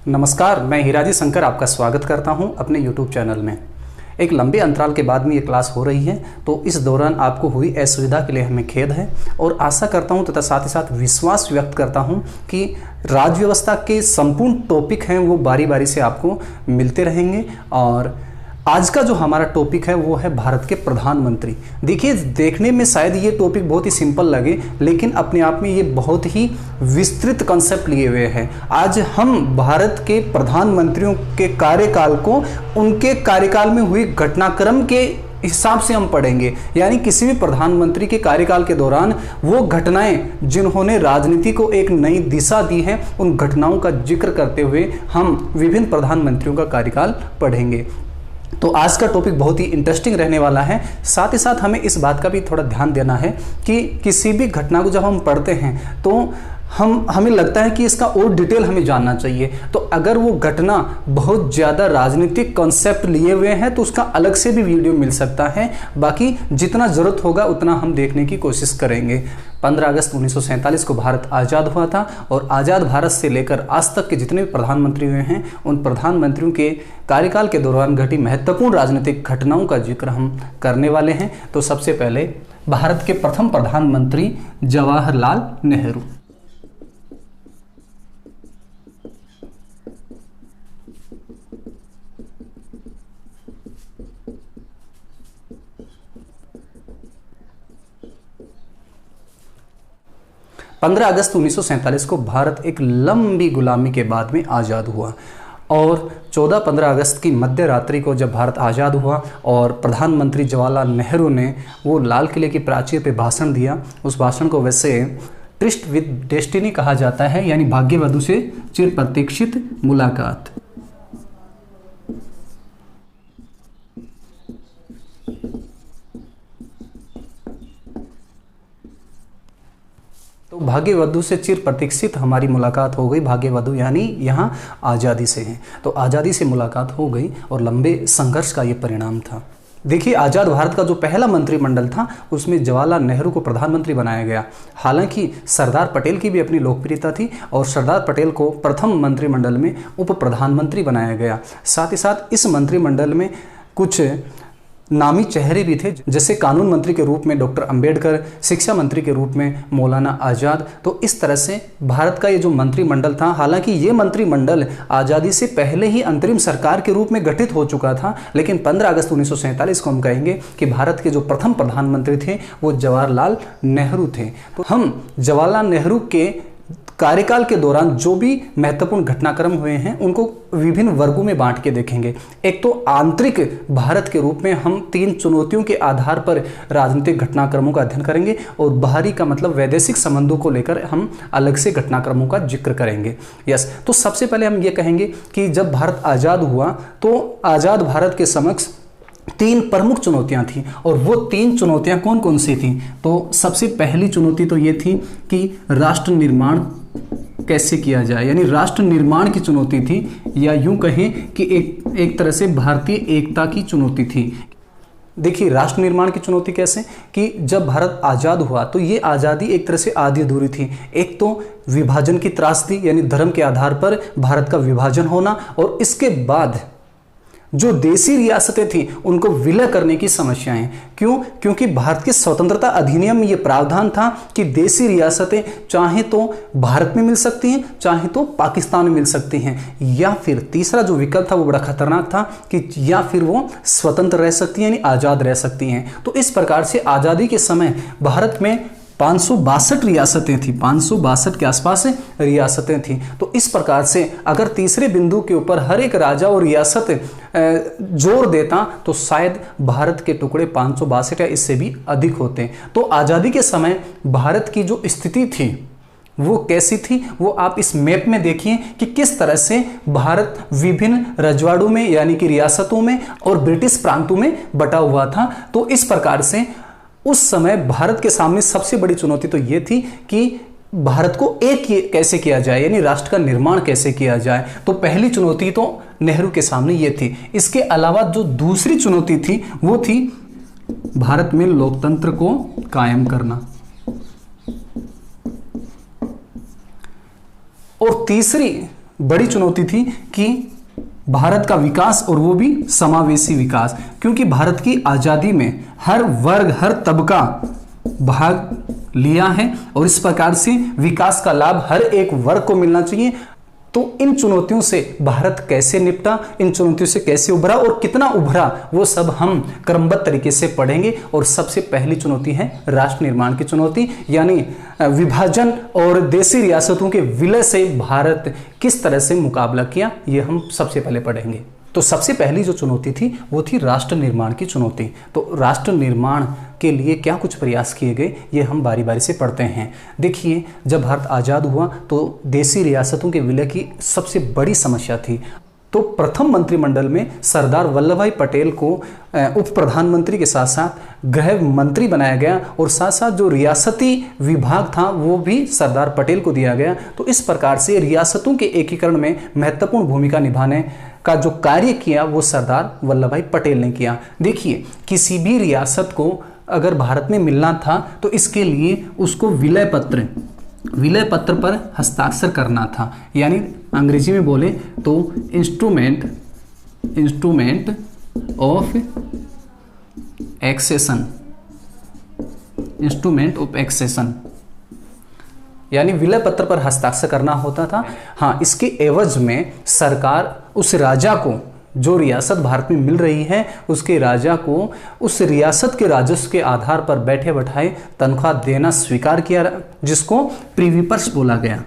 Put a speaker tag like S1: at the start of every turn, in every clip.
S1: नमस्कार, मैं हीराजी शंकर आपका स्वागत करता हूं अपने YouTube चैनल में। एक लंबे अंतराल के बाद में ये क्लास हो रही है, तो इस दौरान आपको हुई असुविधा के लिए हमें खेद है और आशा करता हूं तथा साथ ही साथ विश्वास व्यक्त करता हूं कि राज्य व्यवस्था के संपूर्ण टॉपिक हैं वो बारी बारी से आपको मिलते रहेंगे। और आज का जो हमारा टॉपिक है वो है भारत के प्रधानमंत्री। देखिए, देखने में शायद ये टॉपिक बहुत ही सिंपल लगे, लेकिन अपने आप में ये बहुत ही विस्तृत कंसेप्ट लिए हुए हैं। आज हम भारत के प्रधानमंत्रियों के कार्यकाल को उनके कार्यकाल में हुई घटनाक्रम के हिसाब से हम पढ़ेंगे, यानी किसी भी प्रधानमंत्री के कार्यकाल के दौरान वो घटनाएं जिन्होंने राजनीति को एक नई दिशा दी है, उन घटनाओं का जिक्र करते हुए हम विभिन्न प्रधानमंत्रियों का कार्यकाल पढ़ेंगे। तो आज का टॉपिक बहुत ही इंटरेस्टिंग रहने वाला है। साथ ही साथ हमें इस बात का भी थोड़ा ध्यान देना है कि किसी भी घटना को जब हम पढ़ते हैं तो हमें लगता है कि इसका और डिटेल हमें जानना चाहिए। तो अगर वो घटना बहुत ज़्यादा राजनीतिक कॉन्सेप्ट लिए हुए हैं तो उसका अलग से भी वीडियो मिल सकता है। बाकी जितना ज़रूरत होगा उतना हम देखने की कोशिश करेंगे। 15 अगस्त 1947 को भारत आज़ाद हुआ था और आज़ाद भारत से लेकर आज तक के जितने भी प्रधानमंत्री हुए हैं उन प्रधानमंत्रियों के कार्यकाल के दौरान घटी महत्वपूर्ण राजनीतिक घटनाओं का जिक्र हम करने वाले हैं। तो सबसे पहले भारत के प्रथम प्रधानमंत्री जवाहरलाल नेहरू। पंद्रह अगस्त 1947 को भारत एक लंबी गुलामी के बाद में आज़ाद हुआ और 14-15 अगस्त की मध्य रात्रि को जब भारत आज़ाद हुआ और प्रधानमंत्री जवाहरलाल नेहरू ने वो लाल किले की प्राचीर पे भाषण दिया। उस भाषण को वैसे ट्रिस्ट विद डेस्टिनी कहा जाता है, यानी भाग्यवधु से चिर प्रतीक्षित मुलाकात। तो भाग्यवधु से चिर प्रतीक्षित हमारी मुलाकात हो गई। भाग्यवधु यानी यहाँ आज़ादी से है, तो आज़ादी से मुलाकात हो गई और लंबे संघर्ष का ये परिणाम था। देखिए, आज़ाद भारत का जो पहला मंत्रिमंडल था उसमें जवाहरलाल नेहरू को प्रधानमंत्री बनाया गया। हालांकि सरदार पटेल की भी अपनी लोकप्रियता थी और सरदार पटेल को प्रथम मंत्रिमंडल में उप प्रधानमंत्री बनाया गया। साथ ही साथ इस मंत्रिमंडल में कुछ नामी चेहरे भी थे, जैसे कानून मंत्री के रूप में डॉक्टर अंबेडकर, शिक्षा मंत्री के रूप में मौलाना आज़ाद। तो इस तरह से भारत का ये जो मंत्रिमंडल था, हालांकि ये मंत्रिमंडल आज़ादी से पहले ही अंतरिम सरकार के रूप में गठित हो चुका था, लेकिन 15 अगस्त 1947 को हम कहेंगे कि भारत के जो प्रथम प्रधानमंत्री थे वो जवाहरलाल नेहरू थे। तो हम जवाहरलाल नेहरू के कार्यकाल के दौरान जो भी महत्वपूर्ण घटनाक्रम हुए हैं उनको विभिन्न वर्गों में बांट के देखेंगे। एक तो आंतरिक भारत के रूप में हम 3 चुनौतियों के आधार पर राजनीतिक घटनाक्रमों का अध्ययन करेंगे और बाहरी का मतलब वैदेशिक संबंधों को लेकर हम अलग से घटनाक्रमों का जिक्र करेंगे। तो सबसे पहले हम ये कहेंगे कि जब भारत आज़ाद हुआ तो आज़ाद भारत के समक्ष 3 प्रमुख चुनौतियां थी और वो 3 चुनौतियां कौन कौन सी थी। तो सबसे पहली चुनौती तो ये थी कि राष्ट्र निर्माण कैसे किया जाए, यानी राष्ट्र निर्माण की चुनौती थी, या यूं कहें कि एक तरह से भारतीय एकता की चुनौती थी। देखिए, राष्ट्र निर्माण की चुनौती कैसे कि जब भारत आज़ाद हुआ तो ये आज़ादी एक तरह से आधी अधूरी थी। एक तो विभाजन की त्रासदी, यानी धर्म के आधार पर भारत का विभाजन होना, और इसके बाद जो देसी रियासतें थी उनको विलय करने की समस्याएं। क्यों? क्योंकि भारत के स्वतंत्रता अधिनियम में ये प्रावधान था कि देसी रियासतें चाहे तो भारत में मिल सकती हैं, चाहे तो पाकिस्तान में मिल सकती हैं, या फिर तीसरा जो विकल्प था वो बड़ा खतरनाक था कि या फिर वो स्वतंत्र रह सकती हैं, यानी आज़ाद रह सकती हैं। तो इस प्रकार से आज़ादी के समय भारत में 562 रियासतें थी, 562 के आसपास रियासतें थी। तो इस प्रकार से अगर तीसरे बिंदु के ऊपर हर एक राजा और रियासत जोर देता तो शायद भारत के टुकड़े 562 या इससे भी अधिक होते। तो आज़ादी के समय भारत की जो स्थिति थी वो कैसी थी, वो आप इस मैप में देखिए कि किस तरह से भारत विभिन्न रजवाड़ों में, यानी कि रियासतों में और ब्रिटिश प्रांतों में बटा हुआ था। तो इस प्रकार से उस समय भारत के सामने सबसे बड़ी चुनौती तो ये थी कि भारत को एक कैसे किया जाए, यानी राष्ट्र का निर्माण कैसे किया जाए। तो पहली चुनौती तो नेहरू के सामने ये थी। इसके अलावा जो दूसरी चुनौती थी वो थी भारत में लोकतंत्र को कायम करना। और तीसरी बड़ी चुनौती थी कि भारत का विकास, और वो भी समावेशी विकास, क्योंकि भारत की आज़ादी में हर वर्ग हर तबका भाग लिया है और इस प्रकार से विकास का लाभ हर एक वर्ग को मिलना चाहिए। तो इन चुनौतियों से भारत कैसे निपटा, इन चुनौतियों से कैसे उभरा और कितना उभरा, वो सब हम क्रमबद्ध तरीके से पढ़ेंगे। और सबसे पहली चुनौती है राष्ट्र निर्माण की चुनौती, यानी विभाजन और देशी रियासतों के विलय से भारत किस तरह से मुकाबला किया, ये हम सबसे पहले पढ़ेंगे। तो सबसे पहली जो चुनौती थी वो थी राष्ट्र निर्माण की चुनौती। तो राष्ट्र निर्माण के लिए क्या कुछ प्रयास किए गए, ये हम बारी बारी से पढ़ते हैं। देखिए, जब भारत आज़ाद हुआ तो देशी रियासतों के विलय की सबसे बड़ी समस्या थी। तो प्रथम मंत्रिमंडल में सरदार वल्लभ भाई पटेल को उप प्रधानमंत्री के साथ साथ गृह मंत्री बनाया गया और साथ साथ जो रियासती विभाग था वो भी सरदार पटेल को दिया गया। तो इस प्रकार से रियासतों के एकीकरण में महत्वपूर्ण भूमिका निभाने का जो कार्य किया वो सरदार वल्लभ भाई पटेल ने किया। देखिए, किसी भी रियासत को अगर भारत में मिलना था तो इसके लिए उसको विलय पत्र पर हस्ताक्षर करना था, यानी अंग्रेजी में बोले तो इंस्ट्रूमेंट ऑफ एक्सेशन, यानी विलय पत्र पर हस्ताक्षर करना होता था। हाँ, इसके एवज में सरकार उस राजा को, जो रियासत भारत में मिल रही है, उसके राजा को उस रियासत के राजस्व के आधार पर बैठे बैठाए तनख्वाह देना स्वीकार किया, जिसको प्रीवीपर्स बोला गया।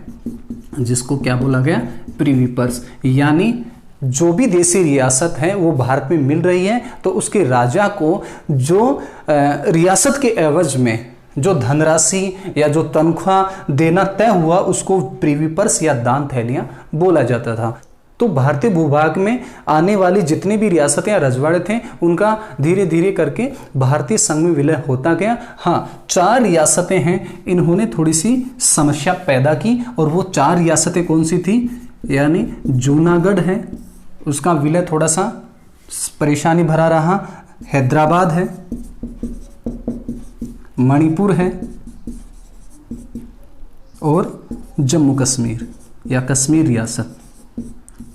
S1: जिसको क्या बोला गया? प्रीवीपर्स। यानी जो भी देशी रियासत है वो भारत में मिल रही है तो उसके राजा को जो रियासत के एवज में जो धनराशि या जो तनख्वाह देना तय हुआ उसको प्रीवीपर्स या दान थैलियां बोला जाता था। तो भारतीय भूभाग में आने वाली जितनी भी रियासतें या रजवाड़े थे उनका धीरे धीरे करके भारतीय संघ में विलय होता गया। हाँ, 4 रियासतें हैं, इन्होंने थोड़ी सी समस्या पैदा की और वो 4 रियासतें कौन सी थी? यानी जूनागढ़ है, उसका विलय थोड़ा सा परेशानी भरा रहा। हैदराबाद है, मणिपुर है और जम्मू कश्मीर या कश्मीर रियासत।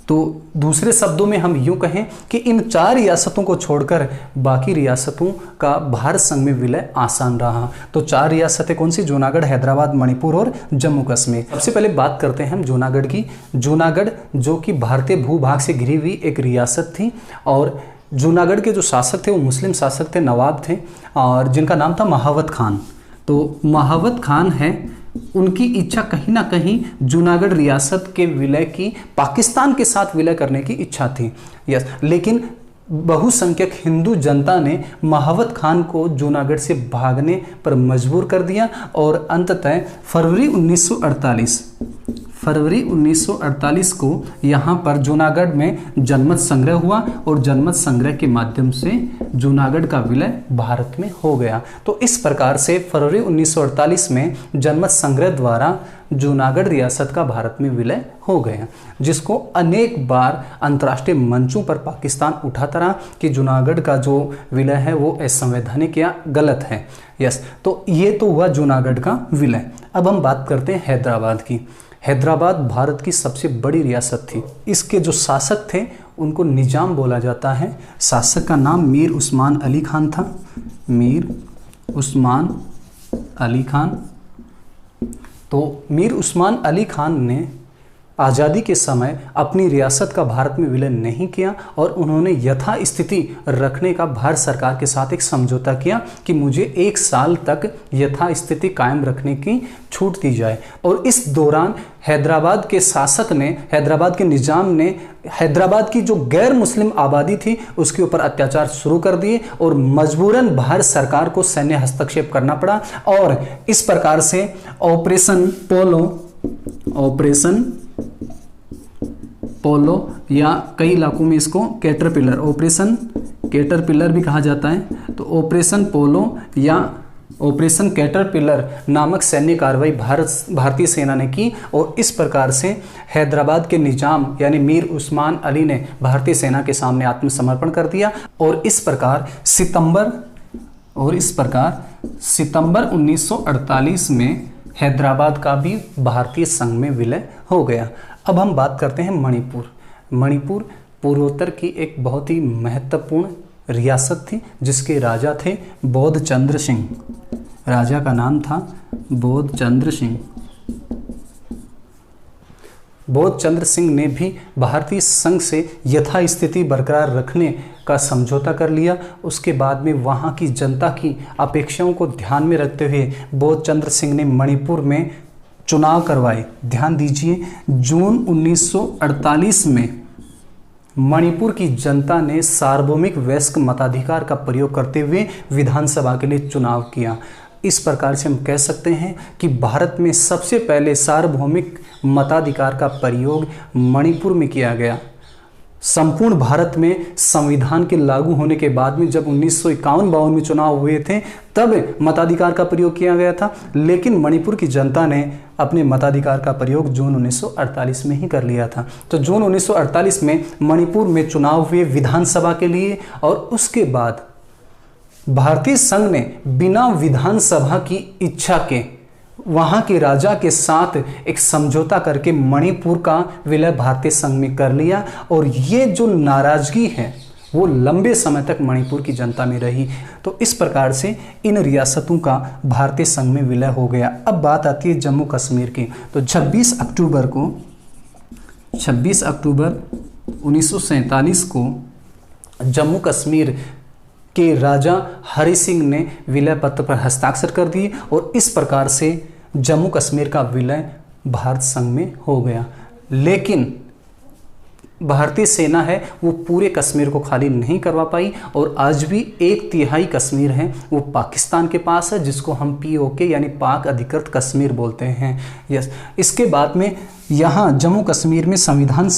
S1: तो दूसरे शब्दों में हम यूं कहें कि इन 4 रियासतों को छोड़कर बाकी रियासतों का भारत संघ में विलय आसान रहा। तो 4 रियासतें कौन सी? जूनागढ़, हैदराबाद, मणिपुर और जम्मू कश्मीर। सबसे पहले बात करते हैं हम जूनागढ़ की। जूनागढ़ जो कि भारतीय भूभाग से घिरी हुई एक रियासत थी और जूनागढ़ के जो शासक थे वो मुस्लिम शासक थे, नवाब थे, और जिनका नाम था महावत खान। तो महावत खान है, उनकी इच्छा कहीं ना कहीं जूनागढ़ रियासत के विलय की, पाकिस्तान के साथ विलय करने की इच्छा थी। यस, लेकिन बहुसंख्यक हिंदू जनता ने महावत खान को जूनागढ़ से भागने पर मजबूर कर दिया और अंततः फरवरी 1948 को यहाँ पर जूनागढ़ में जनमत संग्रह हुआ और जनमत संग्रह के माध्यम से जूनागढ़ का विलय भारत में हो गया। तो इस प्रकार से फरवरी 1948 में जनमत संग्रह द्वारा जूनागढ़ रियासत का भारत में विलय हो गया, जिसको अनेक बार अंतर्राष्ट्रीय मंचों पर पाकिस्तान उठाता रहा कि जूनागढ़ का जो विलय है वो असंवैधानिक या गलत है। यस, तो ये तो हुआ जूनागढ़ का विलय। अब हम बात करते हैं हैदराबाद की। हैदराबाद भारत की सबसे बड़ी रियासत थी। इसके जो शासक थे उनको निजाम बोला जाता है। शासक का नाम मीर उस्मान अली खान था। मीर उस्मान अली खान। तो मीर उस्मान अली खान ने आज़ादी के समय अपनी रियासत का भारत में विलय नहीं किया और उन्होंने यथास्थिति रखने का भारत सरकार के साथ एक समझौता किया कि मुझे 1 साल तक यथास्थिति कायम रखने की छूट दी जाए। और इस दौरान हैदराबाद के शासक ने, हैदराबाद के निजाम ने हैदराबाद की जो गैर मुस्लिम आबादी थी उसके ऊपर अत्याचार शुरू कर दिए और मजबूरन भारत सरकार को सैन्य हस्तक्षेप करना पड़ा। और इस प्रकार से ऑपरेशन पोलो या कई इलाकों में इसको कैटरपिलर, ऑपरेशन कैटरपिलर भी कहा जाता है। तो ऑपरेशन पोलो या ऑपरेशन कैटरपिलर नामक सैन्य कार्रवाई भारतीय सेना ने की और इस प्रकार से हैदराबाद के निजाम यानी मीर उस्मान अली ने भारतीय सेना के सामने आत्मसमर्पण कर दिया। और इस प्रकार सितंबर 1948 में हैदराबाद का भी भारतीय संघ में विलय हो गया। अब हम बात करते हैं मणिपुर। मणिपुर पूर्वोत्तर की एक बहुत ही महत्वपूर्ण रियासत थी जिसके राजा थे बोधचंद्र सिंह। राजा का नाम था बोधचंद्र सिंह। बोधचंद्र सिंह ने भी भारतीय संघ से यथास्थिति बरकरार रखने का समझौता कर लिया। उसके बाद में वहाँ की जनता की अपेक्षाओं को ध्यान में रखते हुए बोधचंद्र सिंह ने मणिपुर में चुनाव करवाए। ध्यान दीजिए, जून 1948 में मणिपुर की जनता ने सार्वभौमिक वयस्क मताधिकार का प्रयोग करते हुए विधानसभा के लिए चुनाव किया। इस प्रकार से हम कह सकते हैं कि भारत में सबसे पहले सार्वभौमिक मताधिकार का प्रयोग मणिपुर में किया गया। संपूर्ण भारत में संविधान के लागू होने के बाद में जब 1951-52 में चुनाव हुए थे तब मताधिकार का प्रयोग किया गया था, लेकिन मणिपुर की जनता ने अपने मताधिकार का प्रयोग जून 1948 में ही कर लिया था। तो जून 1948 में मणिपुर में चुनाव हुए विधानसभा के लिए और उसके बाद भारतीय संघ ने बिना विधानसभा की इच्छा के वहाँ के राजा के साथ एक समझौता करके मणिपुर का विलय भारतीय संघ में कर लिया और ये जो नाराजगी है वो लंबे समय तक मणिपुर की जनता में रही। तो इस प्रकार से इन रियासतों का भारतीय संघ में विलय हो गया। अब बात आती है जम्मू कश्मीर की। तो 26 अक्टूबर 1947 को जम्मू कश्मीर के राजा हरि सिंह ने विलय पत्र पर हस्ताक्षर कर दिए और इस प्रकार से जम्मू कश्मीर का विलय भारत संघ में हो गया। लेकिन भारतीय सेना है वो पूरे कश्मीर को खाली नहीं करवा पाई और आज भी 1/3 कश्मीर है वो पाकिस्तान के पास है, जिसको हम POK यानी पाक अधिकृत कश्मीर बोलते हैं। यस, इसके बाद में यहाँ जम्मू कश्मीर में संविधान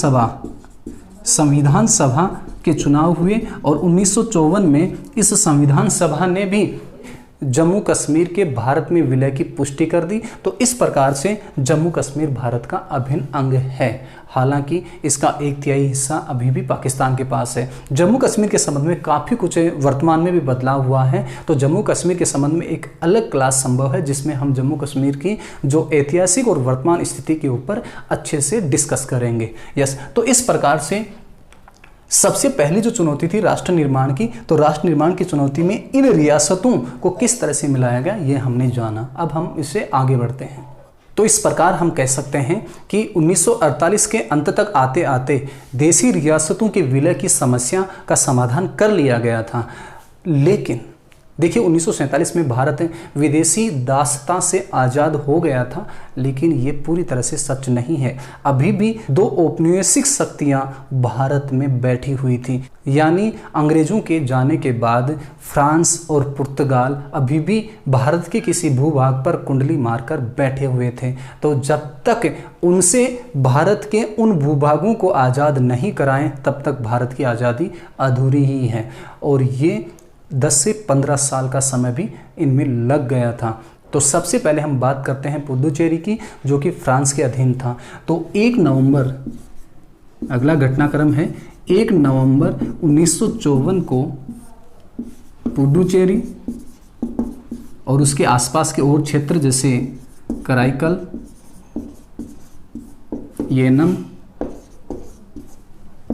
S1: सभा के चुनाव हुए और 1954 में इस संविधान सभा ने भी जम्मू कश्मीर के भारत में विलय की पुष्टि कर दी। तो इस प्रकार से जम्मू कश्मीर भारत का अभिन्न अंग है। हालांकि इसका 1/3 हिस्सा अभी भी पाकिस्तान के पास है। जम्मू कश्मीर के संबंध में काफ़ी कुछ वर्तमान में भी बदलाव हुआ है। तो जम्मू कश्मीर के संबंध में एक अलग क्लास संभव है जिसमें हम जम्मू कश्मीर की जो ऐतिहासिक और वर्तमान स्थिति के ऊपर अच्छे से डिस्कस करेंगे। यस, तो इस प्रकार से सबसे पहली जो चुनौती थी राष्ट्र निर्माण की, तो राष्ट्र निर्माण की चुनौती में इन रियासतों को किस तरह से मिलाया गया ये हमने जाना। अब हम इससे आगे बढ़ते हैं। तो इस प्रकार हम कह सकते हैं कि 1948 के अंत तक आते आते देशी रियासतों के विलय की समस्या का समाधान कर लिया गया था। लेकिन देखिए 1947 में भारत विदेशी दासता से आज़ाद हो गया था, लेकिन ये पूरी तरह से सच नहीं है। अभी भी 2 औपनिवेशिक शक्तियाँ भारत में बैठी हुई थी, यानी अंग्रेजों के जाने के बाद फ्रांस और पुर्तगाल अभी भी भारत के किसी भूभाग पर कुंडली मारकर बैठे हुए थे। तो जब तक उनसे भारत के उन भूभागों को आज़ाद नहीं कराएं तब तक भारत की आज़ादी अधूरी ही है। और ये 10 से 15 साल का समय भी इनमें लग गया था। तो सबसे पहले हम बात करते हैं पुडुचेरी की, जो कि फ्रांस के अधीन था। तो 1 नवंबर, अगला घटनाक्रम है 1 नवंबर 1954 को पुडुचेरी और उसके आसपास के और क्षेत्र जैसे कराईकल, येनम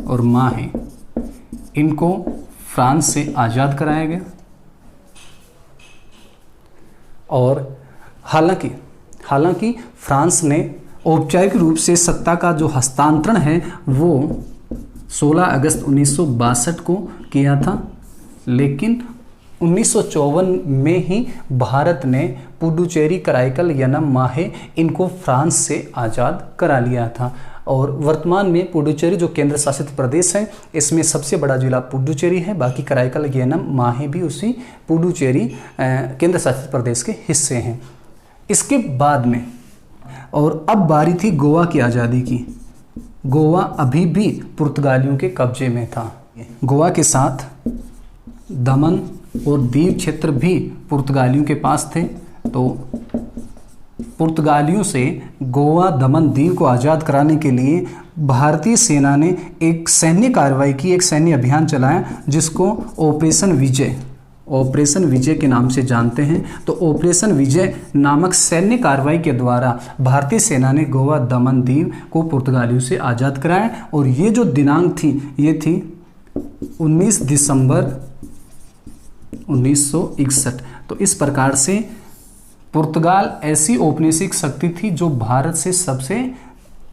S1: और माहे, इनको फ्रांस से आज़ाद कराया गया। और हालांकि फ्रांस ने औपचारिक रूप से सत्ता का जो हस्तांतरण है वो 16 अगस्त 1962 को किया था, लेकिन 1954 में ही भारत ने पुडुचेरी, कराईकल, यनम, माहे इनको फ्रांस से आज़ाद करा लिया था। और वर्तमान में पुडुचेरी जो केंद्र शासित प्रदेश है, इसमें सबसे बड़ा जिला पुडुचेरी है। बाकी कराईकल, येनम, माहे भी उसी पुडुचेरी केंद्र शासित प्रदेश के हिस्से हैं। इसके बाद में और अब बारी थी गोवा की आज़ादी की। गोवा अभी भी पुर्तगालियों के कब्जे में था। गोवा के साथ दमन और दीव क्षेत्र भी पुर्तगालियों के पास थे। तो पुर्तगालियों से गोवा, दमन, दीव को आज़ाद कराने के लिए भारतीय सेना ने एक सैन्य कार्रवाई की, एक सैन्य अभियान चलाया जिसको ऑपरेशन विजय ऑपरेशन विजय के नाम से जानते हैं। तो ऑपरेशन विजय नामक सैन्य कार्रवाई के द्वारा भारतीय सेना ने गोवा दमन दीव को पुर्तगालियों से आज़ाद कराया। और ये जो दिनांक थी ये थी 19 दिसंबर 1961। तो इस प्रकार से पुर्तगाल ऐसी औपनिवेशिक शक्ति थी जो भारत से सबसे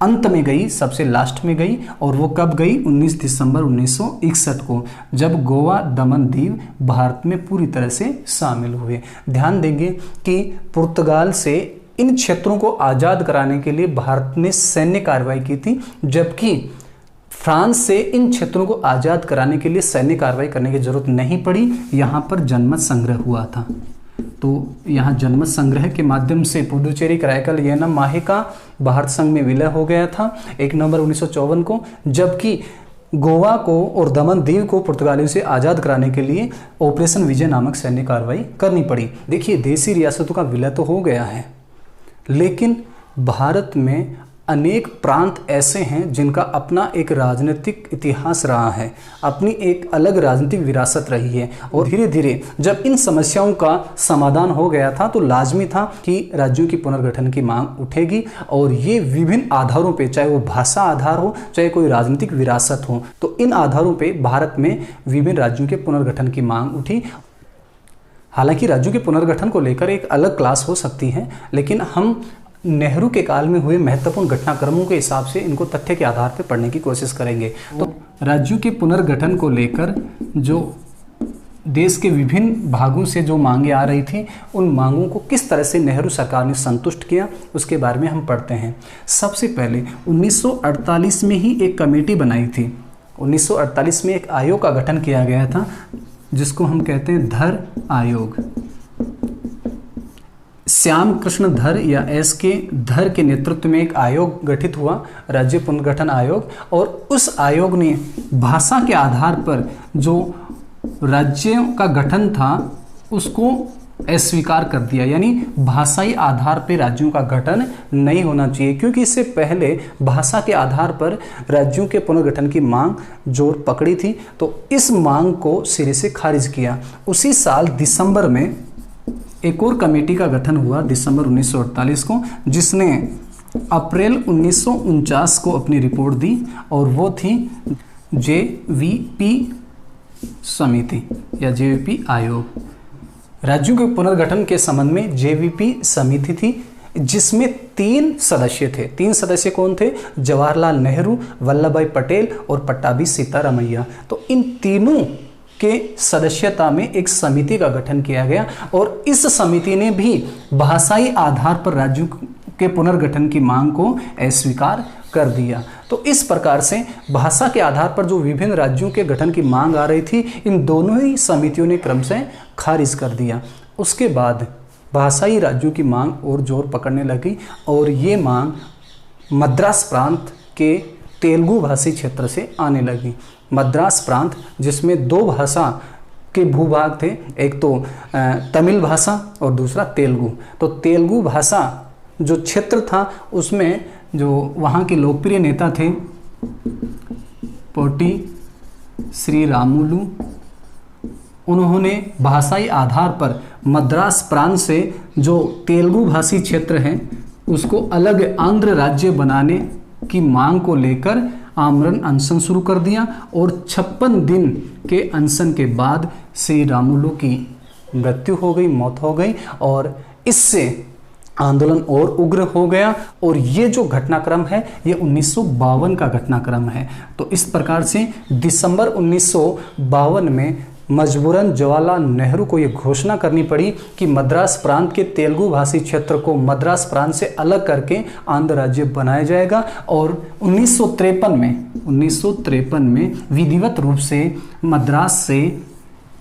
S1: अंत में गई, सबसे लास्ट में गई। और वो कब गई? 19 दिसंबर 1961 को, जब गोवा दमन दीव भारत में पूरी तरह से शामिल हुए। ध्यान देंगे कि पुर्तगाल से इन क्षेत्रों को आज़ाद कराने के लिए भारत ने सैन्य कार्रवाई की थी, जबकि फ्रांस से इन क्षेत्रों को आज़ाद कराने के लिए सैन्य कार्रवाई करने की जरूरत नहीं पड़ी। यहाँ पर जनमत संग्रह हुआ था। तो यहाँ जनमत संग्रह के माध्यम से पुडुचेरी कराईकल येनम माहिका भारत संघ में विलय हो गया था 1 नवंबर 1954 को, जबकि गोवा को और दमन दीव को पुर्तगालियों से आज़ाद कराने के लिए ऑपरेशन विजय नामक सैन्य कार्रवाई करनी पड़ी। देखिए, देशी रियासतों का विलय तो हो गया है, लेकिन भारत में अनेक प्रांत ऐसे हैं जिनका अपना एक राजनीतिक इतिहास रहा है, अपनी एक अलग राजनीतिक विरासत रही है। और धीरे धीरे जब इन समस्याओं का समाधान हो गया था तो लाजमी था कि राज्यों की पुनर्गठन की मांग उठेगी। और ये विभिन्न आधारों पे, चाहे वो भाषा आधार हो, चाहे कोई राजनीतिक विरासत हो, तो इन आधारों पे भारत में विभिन्न राज्यों के पुनर्गठन की मांग उठी। हालांकि राज्यों के पुनर्गठन को लेकर एक अलग क्लास हो सकती है, लेकिन हम नेहरू के काल में हुए महत्वपूर्ण घटनाक्रमों के हिसाब से इनको तथ्य के आधार पर पढ़ने की कोशिश करेंगे। तो राज्यों के पुनर्गठन को लेकर जो देश के विभिन्न भागों से जो मांगे आ रही थी, उन मांगों को किस तरह से नेहरू सरकार ने संतुष्ट किया, उसके बारे में हम पढ़ते हैं। सबसे पहले 1948 में ही एक कमेटी बनाई थी। 1948 में एक आयोग का गठन किया गया था, जिसको हम कहते हैं धर आयोग। श्याम कृष्ण धर या एस के धर के नेतृत्व में एक आयोग गठित हुआ, राज्य पुनर्गठन आयोग। और उस आयोग ने भाषा के आधार पर जो राज्यों का गठन था उसको अस्वीकार कर दिया, यानी भाषाई आधार पर राज्यों का गठन नहीं होना चाहिए, क्योंकि इससे पहले भाषा के आधार पर राज्यों के पुनर्गठन की मांग जोर पकड़ी थी। तो इस मांग को सिरे से खारिज किया। उसी साल दिसंबर में एक और कमेटी का गठन हुआ, दिसंबर 1948 को, जिसने अप्रैल 1949 को अपनी रिपोर्ट दी, और वो थी JVP समिति या JVP आयोग। राज्यों के पुनर्गठन के संबंध में JVP समिति थी, जिसमें 3 सदस्य थे। 3 सदस्य कौन थे? जवाहरलाल नेहरू, वल्लभ भाई पटेल और पट्टाभी सीतारामैया। तो इन तीनों के सदस्यता में एक समिति का गठन किया गया, और इस समिति ने भी भाषाई आधार पर राज्यों के पुनर्गठन की मांग को अस्वीकार कर दिया। तो इस प्रकार से भाषा के आधार पर जो विभिन्न राज्यों के गठन की मांग आ रही थी, इन दोनों ही समितियों ने क्रमशः खारिज कर दिया। उसके बाद भाषाई राज्यों की मांग और जोर पकड़ने लगी, और ये मांग मद्रास प्रांत के तेलुगु भाषी क्षेत्र से आने लगी। मद्रास प्रांत, जिसमें 2 भाषा के भूभाग थे, एक तो तमिल भाषा और दूसरा तेलुगु। तो तेलुगु भाषा जो क्षेत्र था, उसमें जो वहाँ के लोकप्रिय नेता थे पोटी श्री रामुलु, उन्होंने भाषाई आधार पर मद्रास प्रांत से जो तेलुगु भाषी क्षेत्र है उसको अलग आंध्र राज्य बनाने की मांग को लेकर आमरण अनशन शुरू कर दिया। और 56 दिन के अनशन के बाद श्री रामुलु की मृत्यु हो गई, मौत हो गई, और इससे आंदोलन और उग्र हो गया। और ये जो घटनाक्रम है ये 1952 का घटनाक्रम है। तो इस प्रकार से दिसंबर 1952 में मजबूरन जवाहरलाल नेहरू को ये घोषणा करनी पड़ी कि मद्रास प्रांत के तेलुगु भाषी क्षेत्र को मद्रास प्रांत से अलग करके आंध्र राज्य बनाया जाएगा। और 1953 में विधिवत रूप से मद्रास से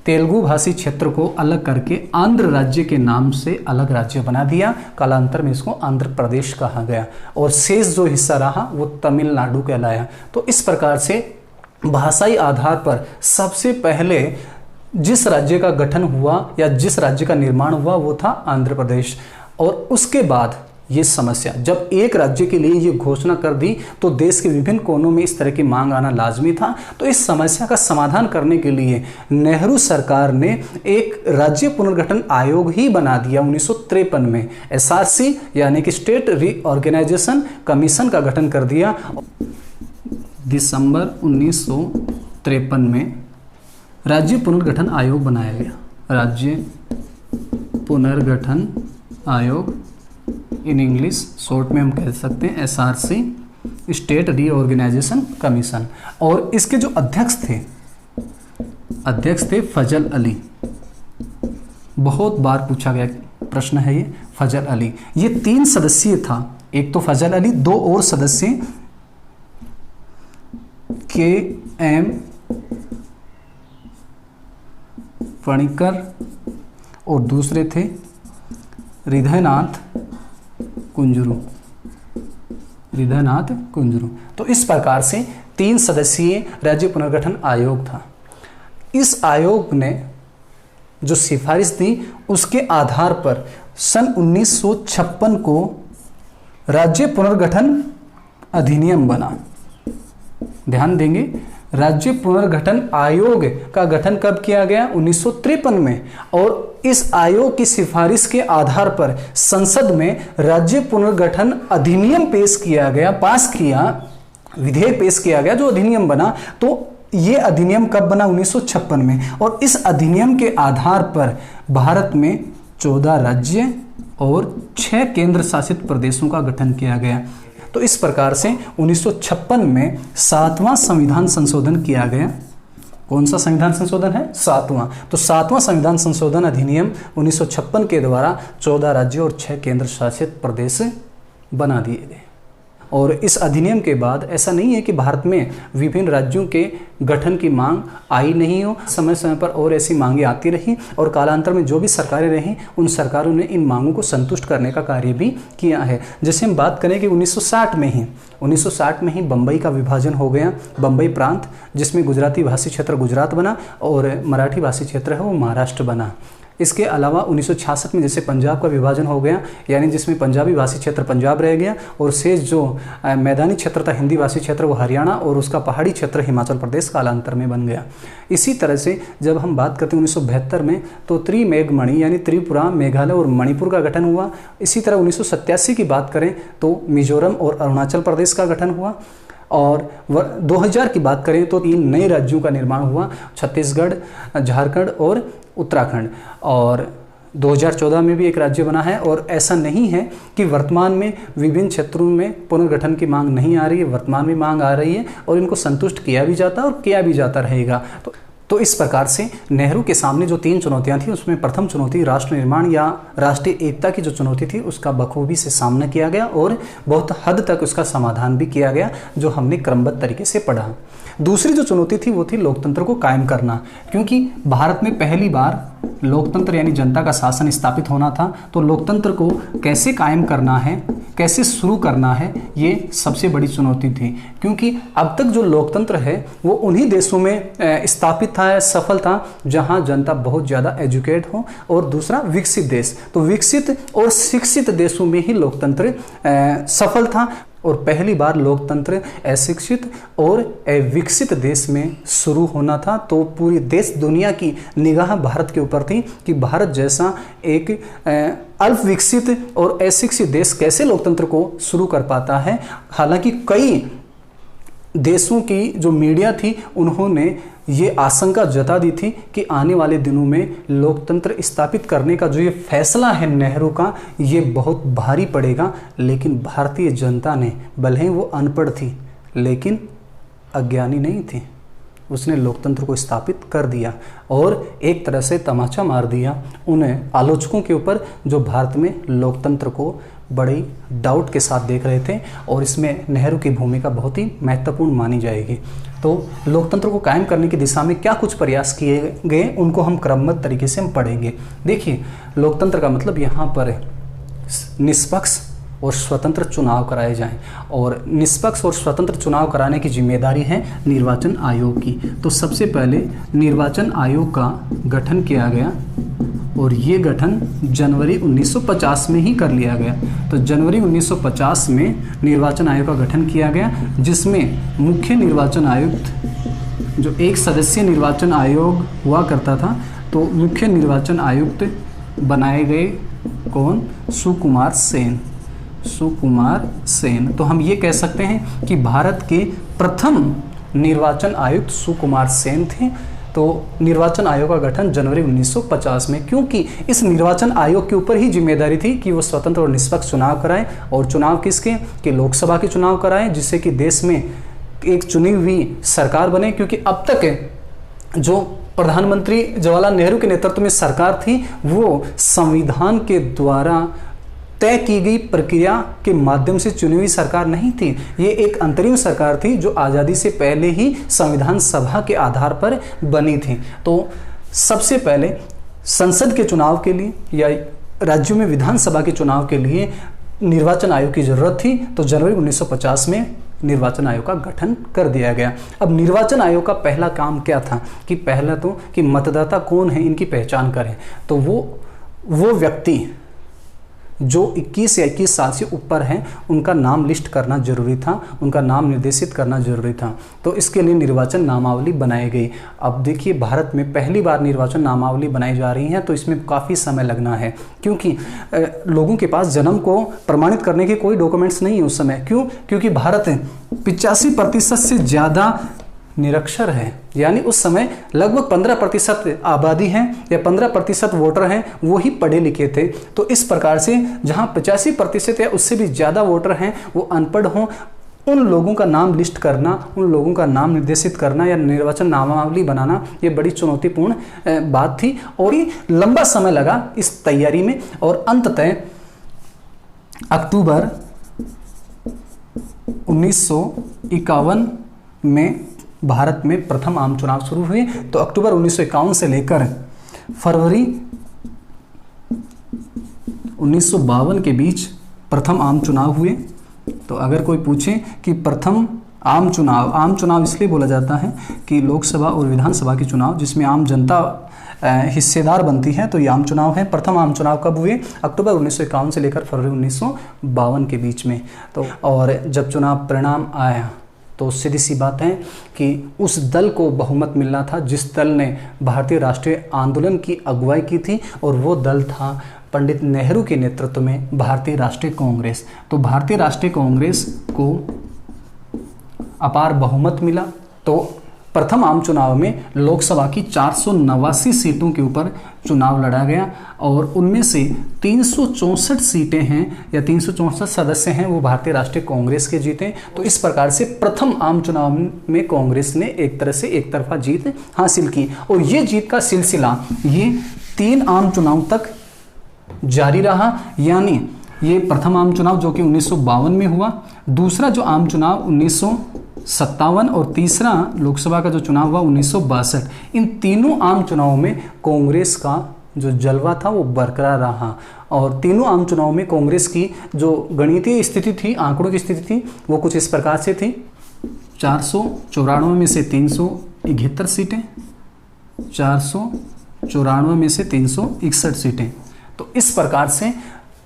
S1: तेलुगु भाषी क्षेत्र को अलग करके आंध्र राज्य के नाम से अलग राज्य बना दिया। कालांतर में इसको आंध्र प्रदेश कहा गया, और शेष जो हिस्सा रहा वो तमिलनाडु कहलाया। तो इस प्रकार से भाषाई आधार पर सबसे पहले जिस राज्य का गठन हुआ या जिस राज्य का निर्माण हुआ वो था आंध्र प्रदेश। और उसके बाद ये समस्या, जब एक राज्य के लिए ये घोषणा कर दी तो देश के विभिन्न कोनों में इस तरह की मांग आना लाजमी था। तो इस समस्या का समाधान करने के लिए नेहरू सरकार ने एक राज्य पुनर्गठन आयोग ही बना दिया 1953 में। एसआरसी यानी कि स्टेट रीऑर्गेनाइजेशन कमीशन का गठन कर दिया। दिसंबर 1953 में राज्य पुनर्गठन आयोग बनाया गया। राज्य पुनर्गठन आयोग, इन इंग्लिश शॉर्ट में हम कह सकते हैं एसआरसी, स्टेट रीऑर्गेनाइजेशन कमीशन। और इसके जो अध्यक्ष थे फजल अली। बहुत बार पूछा गया प्रश्न है ये, फजल अली। ये 3 सदस्यीय था, एक तो फजल अली, 2 और सदस्य के.एम. पणिकर और दूसरे थे हृदयनाथ कुंजरू। तो इस प्रकार से 3 सदस्यीय राज्य पुनर्गठन आयोग था। इस आयोग ने जो सिफारिश दी उसके आधार पर सन 1956 को राज्य पुनर्गठन अधिनियम बना। ध्यान देंगे, राज्य पुनर्गठन आयोग का गठन कब किया गया? 1953 में। और इस आयोग की सिफारिश के आधार पर संसद में राज्य पुनर्गठन अधिनियम पेश किया गया, विधेयक पेश किया गया, जो अधिनियम बना। तो ये अधिनियम कब बना? 1956 में। और इस अधिनियम के आधार पर भारत में 14 राज्य और 6 केंद्र शासित प्रदेशों का गठन किया गया। तो इस प्रकार से 1956 में 7वां संविधान संशोधन किया गया। कौन सा संविधान संशोधन है? 7वां। तो 7वां संविधान संशोधन अधिनियम 1956 के द्वारा 14 राज्य और 6 केंद्र शासित प्रदेश बना दिए गए। और इस अधिनियम के बाद ऐसा नहीं है कि भारत में विभिन्न राज्यों के गठन की मांग आई नहीं हो, समय समय पर और ऐसी मांगें आती रही और कालांतर में जो भी सरकारें रहीं उन सरकारों ने इन मांगों को संतुष्ट करने का कार्य भी किया है। जैसे हम बात करें कि 1960 में ही बम्बई का विभाजन हो गया, बम्बई प्रांत, जिसमें गुजराती भाषी क्षेत्र गुजरात बना और मराठी भाषी क्षेत्र है वो महाराष्ट्र बना। इसके अलावा 1966 में जैसे पंजाब का विभाजन हो गया, यानी जिसमें पंजाबी भाषी क्षेत्र पंजाब रह गया और शेष जो मैदानी क्षेत्र था हिंदी भाषी क्षेत्र वो हरियाणा और उसका पहाड़ी क्षेत्र हिमाचल प्रदेश कालांतर में बन गया। इसी तरह से जब हम बात करते हैं 1972 में तो त्रिमेघमणि यानी त्रिपुरा, मेघालय और मणिपुर का गठन हुआ। इसी तरह 1987 की बात करें तो मिजोरम और अरुणाचल प्रदेश का गठन हुआ। और 2000 की बात करें तो 3 नए राज्यों का निर्माण हुआ, छत्तीसगढ़, झारखंड और उत्तराखंड। और 2014 में भी एक राज्य बना है। और ऐसा नहीं है कि वर्तमान में विभिन्न क्षेत्रों में पुनर्गठन की मांग नहीं आ रही है, वर्तमान में मांग आ रही है और इनको संतुष्ट किया भी जाता है और किया भी जाता रहेगा। तो इस प्रकार से नेहरू के सामने जो 3 चुनौतियां थी उसमें प्रथम चुनौती राष्ट्र निर्माण या राष्ट्रीय एकता की जो चुनौती थी उसका बखूबी से सामना किया गया और बहुत हद तक उसका समाधान भी किया गया, जो हमने क्रमबद्ध तरीके से पढ़ा। दूसरी जो चुनौती थी वो थी लोकतंत्र को कायम करना, क्योंकि भारत में पहली बार लोकतंत्र यानी जनता का शासन स्थापित होना था। तो लोकतंत्र को कैसे कायम करना है, कैसे शुरू करना है, ये सबसे बड़ी चुनौती थी। क्योंकि अब तक जो लोकतंत्र है वो उन्हीं देशों में स्थापित था, सफल था, जहां जनता बहुत ज़्यादा एजुकेट हो, और दूसरा विकसित देश। तो विकसित और शिक्षित देशों में ही लोकतंत्र सफल था और पहली बार लोकतंत्र अशिक्षित और अविकसित देश में शुरू होना था। तो पूरी देश दुनिया की निगाह भारत के ऊपर थी कि भारत जैसा एक अल्प विकसित और अशिक्षित देश कैसे लोकतंत्र को शुरू कर पाता है। हालांकि कई देशों की जो मीडिया थी उन्होंने ये आशंका जता दी थी कि आने वाले दिनों में लोकतंत्र स्थापित करने का जो ये फैसला है नेहरू का, ये बहुत भारी पड़ेगा। लेकिन भारतीय जनता ने, भले ही वो अनपढ़ थी लेकिन अज्ञानी नहीं थी, उसने लोकतंत्र को स्थापित कर दिया और एक तरह से तमाचा मार दिया उन आलोचकों के ऊपर जो भारत में लोकतंत्र को बड़ी डाउट के साथ देख रहे थे। और इसमें नेहरू की भूमिका बहुत ही महत्वपूर्ण मानी जाएगी। तो लोकतंत्र को कायम करने की दिशा में क्या कुछ प्रयास किए गए उनको हम क्रमबद्ध तरीके से हम पढ़ेंगे। देखिए, लोकतंत्र का मतलब यहाँ पर निष्पक्ष और स्वतंत्र चुनाव कराए जाएं, और निष्पक्ष और स्वतंत्र चुनाव कराने की जिम्मेदारी है निर्वाचन आयोग की। तो सबसे पहले निर्वाचन आयोग का गठन किया गया और ये गठन जनवरी 1950 में ही कर लिया गया। तो जनवरी 1950 में निर्वाचन आयोग का गठन किया गया, जिसमें मुख्य निर्वाचन आयुक्त, जो एक सदस्यीय निर्वाचन आयोग हुआ करता था, तो मुख्य निर्वाचन आयुक्त बनाए गए कौन? सुकुमार सेन। सुकुमार सेन। तो हम ये कह सकते हैं कि भारत के प्रथम निर्वाचन आयुक्त सुकुमार सेन थे। तो निर्वाचन आयोग का गठन जनवरी 1950 में, क्योंकि इस निर्वाचन आयोग के ऊपर ही जिम्मेदारी थी कि वो स्वतंत्र और निष्पक्ष चुनाव कराएं, और चुनाव किसके? कि लोकसभा के चुनाव कराएं, जिससे कि देश में एक चुनी हुई सरकार बने। क्योंकि अब तक जो प्रधानमंत्री जवाहरलाल नेहरू के नेतृत्व में सरकार थी, वो संविधान के द्वारा तय की गई प्रक्रिया के माध्यम से चुनी हुई सरकार नहीं थी। ये एक अंतरिम सरकार थी जो आज़ादी से पहले ही संविधान सभा के आधार पर बनी थी। तो सबसे पहले संसद के चुनाव के लिए या राज्यों में विधानसभा के चुनाव के लिए निर्वाचन आयोग की जरूरत थी। तो जनवरी 1950 में निर्वाचन आयोग का गठन कर दिया गया। अब निर्वाचन आयोग का पहला काम क्या था? कि पहला तो कि मतदाता कौन है इनकी पहचान करें। तो वो व्यक्ति जो 21 या 21 साल से ऊपर हैं उनका नाम लिस्ट करना जरूरी था, उनका नाम निर्देशित करना जरूरी था। तो इसके लिए निर्वाचन नामावली बनाई गई। अब देखिए, भारत में पहली बार निर्वाचन नामावली बनाई जा रही है, तो इसमें काफ़ी समय लगना है, क्योंकि लोगों के पास जन्म को प्रमाणित करने के कोई डॉक्यूमेंट्स नहीं है उस समय। क्यों? क्योंकि भारत 85% से ज़्यादा निरक्षर है, यानी उस समय लगभग 15% आबादी है या 15% वोटर हैं, वो ही पढ़े लिखे थे। तो इस प्रकार से जहां 85% या उससे भी ज़्यादा वोटर हैं वो अनपढ़ हों, उन लोगों का नाम लिस्ट करना, उन लोगों का नाम निर्देशित करना या निर्वाचन नामावली बनाना, ये बड़ी चुनौतीपूर्ण बात थी और ये लंबा समय लगा इस तैयारी में। और अंततः अक्टूबर 1951 में भारत में प्रथम आम चुनाव शुरू हुए। तो अक्टूबर 1951 से लेकर फरवरी 1952 के बीच प्रथम आम चुनाव हुए। तो अगर कोई पूछे कि प्रथम आम चुनाव इसलिए बोला जाता है कि लोकसभा और विधानसभा के चुनाव जिसमें आम जनता हिस्सेदार बनती है, तो ये आम चुनाव है। प्रथम आम चुनाव कब हुए? अक्टूबर 1951 से लेकर फरवरी 1952 के बीच में। तो और जब चुनाव परिणाम आया तो सीधी सी बात है कि उस दल को बहुमत मिलना था जिस दल ने भारतीय राष्ट्रीय आंदोलन की अगुवाई की थी, और वो दल था पंडित नेहरू के नेतृत्व में भारतीय राष्ट्रीय कांग्रेस। तो भारतीय राष्ट्रीय कांग्रेस को अपार बहुमत मिला। तो प्रथम आम चुनाव में लोकसभा की 489 सीटों के ऊपर चुनाव लड़ा गया, और उनमें से 364 सीटें हैं या 364 सदस्य हैं वो भारतीय राष्ट्रीय कांग्रेस के जीते। तो इस प्रकार से प्रथम आम चुनाव में कांग्रेस ने एक तरह से एक तरफा जीत हासिल की, और ये जीत का सिलसिला ये 3 आम चुनाव तक जारी रहा। यानी ये प्रथम आम चुनाव जो कि 1952 में हुआ, दूसरा जो आम चुनाव 1957 और तीसरा लोकसभा का जो चुनाव हुआ 1962। इन तीनों आम चुनावों में कांग्रेस का जो जलवा था वो बरकरार रहा, और तीनों आम चुनाव में कांग्रेस की जो गणितीय स्थिति थी, आंकड़ों की स्थिति थी, वो कुछ इस प्रकार से थी। 494 में से 371 सीटें, 494 में से 361 सीटें। तो इस प्रकार से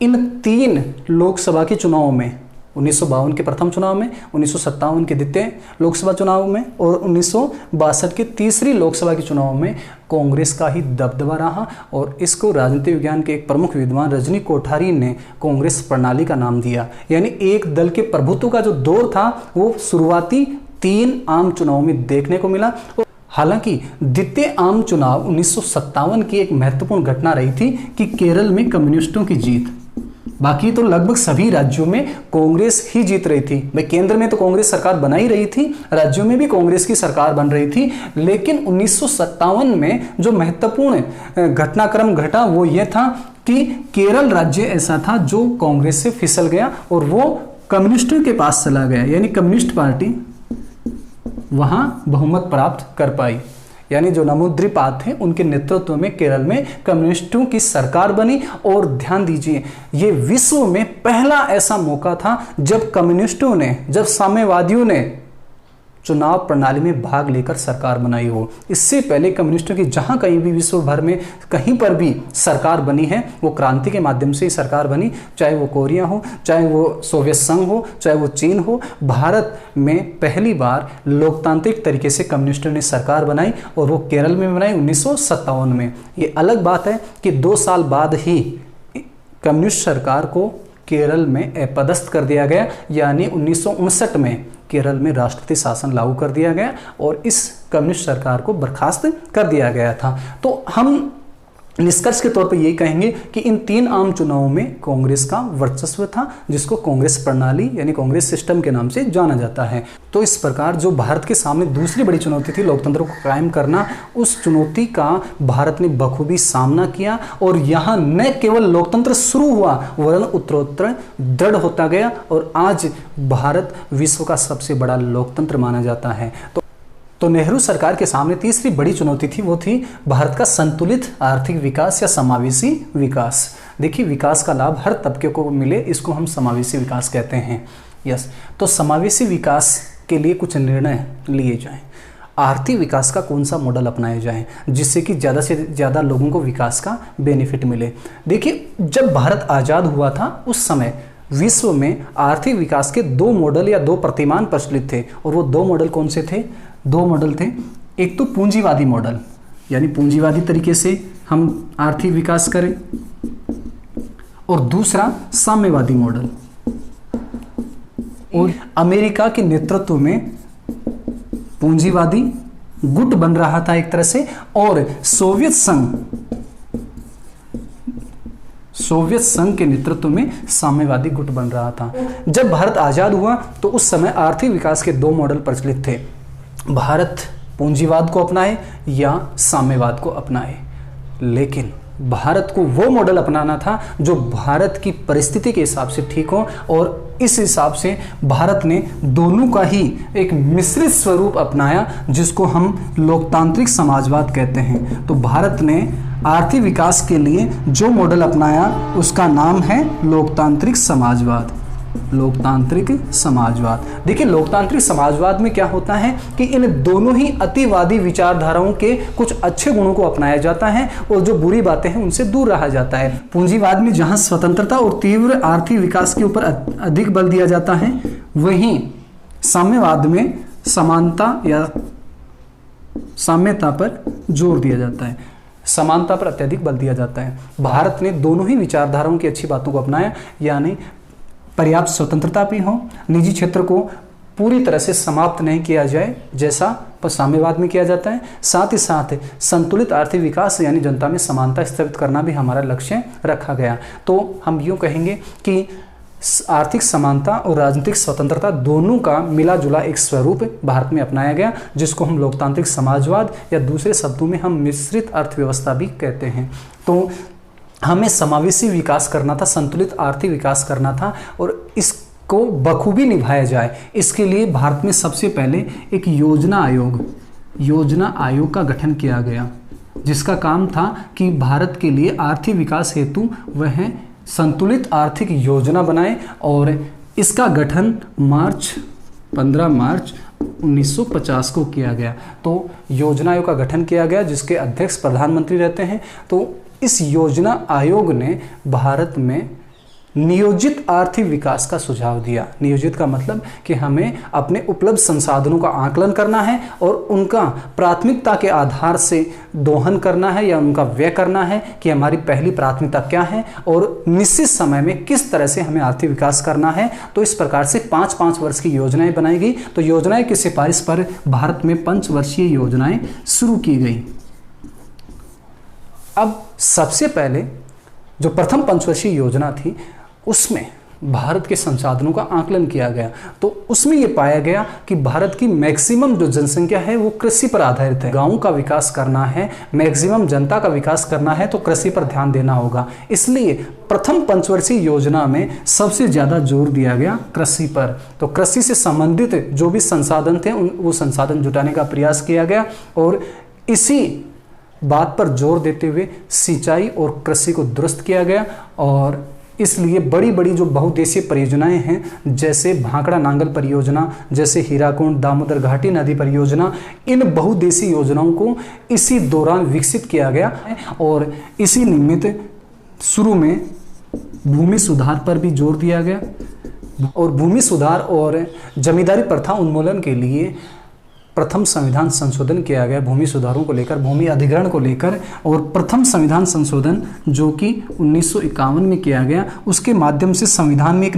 S1: इन 3 लोकसभा के चुनावों में, 1952 के प्रथम चुनाव में, 1957 के द्वितीय लोकसभा चुनाव में और 1962 के तीसरी लोकसभा के चुनाव में कांग्रेस का ही दबदबा रहा। और इसको राजनीति विज्ञान के एक प्रमुख विद्वान रजनी कोठारी ने कांग्रेस प्रणाली का नाम दिया। यानी एक दल के प्रभुत्व का जो दौर था वो शुरुआती 3 आम चुनाव में देखने को मिला। हालांकि द्वितीय आम चुनाव 1957 की एक महत्वपूर्ण घटना रही थी कि केरल में कम्युनिस्टों की जीत। बाकी तो लगभग सभी राज्यों में कांग्रेस ही जीत रही थी। भाई, केंद्र में तो कांग्रेस सरकार बना ही रही थी, राज्यों में भी कांग्रेस की सरकार बन रही थी, लेकिन 1957 में जो महत्वपूर्ण घटनाक्रम घटा वो ये था कि केरल राज्य ऐसा था जो कांग्रेस से फिसल गया और वो कम्युनिस्टों के पास चला गया। यानी कम्युनिस्ट पार्टी वहां बहुमत प्राप्त कर पाई। यानी जो नमूद्रीपाद थे उनके नेतृत्व में केरल में कम्युनिस्टों की सरकार बनी। और ध्यान दीजिए, ये विश्व में पहला ऐसा मौका था जब कम्युनिस्टों ने, जब साम्यवादियों ने चुनाव प्रणाली में भाग लेकर सरकार बनाई हो। इससे पहले कम्युनिस्टों की जहां कहीं भी विश्व भर में कहीं पर भी सरकार बनी है वो क्रांति के माध्यम से ही सरकार बनी, चाहे वो कोरिया हो, चाहे वो सोवियत संघ हो, चाहे वो चीन हो। भारत में पहली बार लोकतांत्रिक तरीके से कम्युनिस्टों ने सरकार बनाई और वो केरल में बनाई 1957 में। ये अलग बात है कि 2 साल बाद ही कम्युनिस्ट सरकार को केरल में अपदस्थ कर दिया गया, यानी 1959 में केरल में राष्ट्रपति शासन लागू कर दिया गया और इस कम्युनिस्ट सरकार को बर्खास्त कर दिया गया था। तो हम निष्कर्ष के तौर पर यही कहेंगे कि इन 3 आम चुनावों में कांग्रेस का वर्चस्व था, जिसको कांग्रेस प्रणाली यानी कांग्रेस सिस्टम के नाम से जाना जाता है। तो इस प्रकार जो भारत के सामने दूसरी बड़ी चुनौती थी लोकतंत्र को कायम करना, उस चुनौती का भारत ने बखूबी सामना किया और यहाँ न केवल लोकतंत्र शुरू हुआ वरन उत्तरोत्तर दृढ़ होता गया और आज भारत विश्व का सबसे बड़ा लोकतंत्र माना जाता है। तो नेहरू सरकार के सामने तीसरी बड़ी चुनौती थी, वो थी भारत का संतुलित आर्थिक विकास या समावेशी विकास। देखिए, विकास का लाभ हर तबके को मिले, इसको हम समावेशी विकास कहते हैं। यस, तो समावेशी विकास के लिए कुछ निर्णय लिए जाएं। आर्थिक विकास का कौन सा मॉडल अपनाया जाए जिससे कि ज़्यादा से ज़्यादा लोगों को विकास का बेनिफिट मिले। देखिए, जब भारत आज़ाद हुआ था उस समय विश्व में आर्थिक विकास के 2 मॉडल या 2 प्रतिमान प्रचलित थे और वो 2 मॉडल कौन से थे? 2 मॉडल थे। एक तो पूंजीवादी मॉडल, यानी पूंजीवादी तरीके से हम आर्थिक विकास करें, और दूसरा साम्यवादी मॉडल। और अमेरिका के नेतृत्व में पूंजीवादी गुट बन रहा था एक तरह से, और सोवियत संघ के नेतृत्व में साम्यवादी गुट बन रहा था। जब भारत आजाद हुआ तो उस समय आर्थिक विकास के 2 मॉडल प्रचलित थे, भारत पूंजीवाद को अपनाए या साम्यवाद को अपनाए। लेकिन भारत को वो मॉडल अपनाना था जो भारत की परिस्थिति के हिसाब से ठीक हो, और इस हिसाब से भारत ने दोनों का ही एक मिश्रित स्वरूप अपनाया जिसको हम लोकतांत्रिक समाजवाद कहते हैं। तो भारत ने आर्थिक विकास के लिए जो मॉडल अपनाया उसका नाम है लोकतांत्रिक समाजवाद। लोकतांत्रिक समाजवाद। देखिए, लोकतांत्रिक समाजवाद में क्या होता है कि इन दोनों ही अतिवादी विचारधाराओं के कुछ अच्छे गुणों को अपनाया जाता है और जो बुरी बातें हैं उनसे दूर रहा जाता है। पूंजीवाद में जहां स्वतंत्रता और तीव्र आर्थिक विकास के ऊपर अधिक बल दिया जाता है, वहीं साम्यवाद में समानता या साम्यता पर जोर दिया जाता है, समानता पर अत्यधिक बल दिया जाता है। भारत ने दोनों ही विचारधाराओं की अच्छी बातों को अपनाया, यानी पर्याप्त स्वतंत्रता भी हो, निजी क्षेत्र को पूरी तरह से समाप्त नहीं किया जाए जैसा साम्यवाद में किया जाता है, साथ ही साथ संतुलित आर्थिक विकास यानी जनता में समानता स्थापित करना भी हमारा लक्ष्य रखा गया। तो हम यूँ कहेंगे कि आर्थिक समानता और राजनीतिक स्वतंत्रता दोनों का मिला जुला एक स्वरूप भारत में अपनाया गया, जिसको हम लोकतांत्रिक समाजवाद या दूसरे शब्दों में हम मिश्रित अर्थव्यवस्था भी कहते हैं। तो हमें समावेशी विकास करना था, संतुलित आर्थिक विकास करना था और इसको बखूबी निभाया जाए। इसके लिए भारत में सबसे पहले एक योजना आयोग का गठन किया गया, जिसका काम था कि भारत के लिए आर्थिक विकास हेतु वह संतुलित आर्थिक योजना बनाए, और इसका गठन 15 मार्च 1950 को किया गया। तो योजना आयोग का गठन किया गया जिसके अध्यक्ष प्रधानमंत्री रहते हैं। तो इस योजना आयोग ने भारत में नियोजित आर्थिक विकास का सुझाव दिया। नियोजित का मतलब कि हमें अपने उपलब्ध संसाधनों का आकलन करना है और उनका प्राथमिकता के आधार से दोहन करना है या उनका व्यय करना है कि हमारी पहली प्राथमिकता क्या है और निश्चित समय में किस तरह से हमें आर्थिक विकास करना है। तो इस प्रकार से 5-5 वर्ष की योजनाएं बनाई गई। तो योजनाएं की सिफारिश पर भारत में 5 वर्षीय योजनाएं शुरू की गई। अब सबसे पहले जो प्रथम पंचवर्षीय योजना थी उसमें भारत के संसाधनों का आकलन किया गया। तो उसमें यह पाया गया कि भारत की मैक्सिमम जो जनसंख्या है वो कृषि पर आधारित है। गांवों का विकास करना है, मैक्सिमम जनता का विकास करना है तो कृषि पर ध्यान देना होगा। इसलिए प्रथम पंचवर्षीय योजना में सबसे ज़्यादा जोर दिया गया कृषि पर। तो कृषि से संबंधित जो भी संसाधन थे वो संसाधन जुटाने का प्रयास किया गया और इसी बात पर जोर देते हुए सिंचाई और कृषि को दुरुस्त किया गया और इसलिए बड़ी बड़ी जो बहुउद्देशीय परियोजनाएं हैं, जैसे भाखड़ा नांगल परियोजना, जैसे हीराकुंड दामोदर घाटी नदी परियोजना, इन बहुउद्देशीय योजनाओं को इसी दौरान विकसित किया गया और इसी निमित्त शुरू में भूमि सुधार पर भी जोर दिया गया और भूमि सुधार और जमींदारी प्रथा उन्मूलन के लिए प्रथम संविधान संशोधन किया गया भूमि सुधारों को लेकर, भूमि अधिग्रहण को लेकर। और प्रथम संविधान संशोधन जो कि 1951 में किया गया, उसके माध्यम से संविधान में एक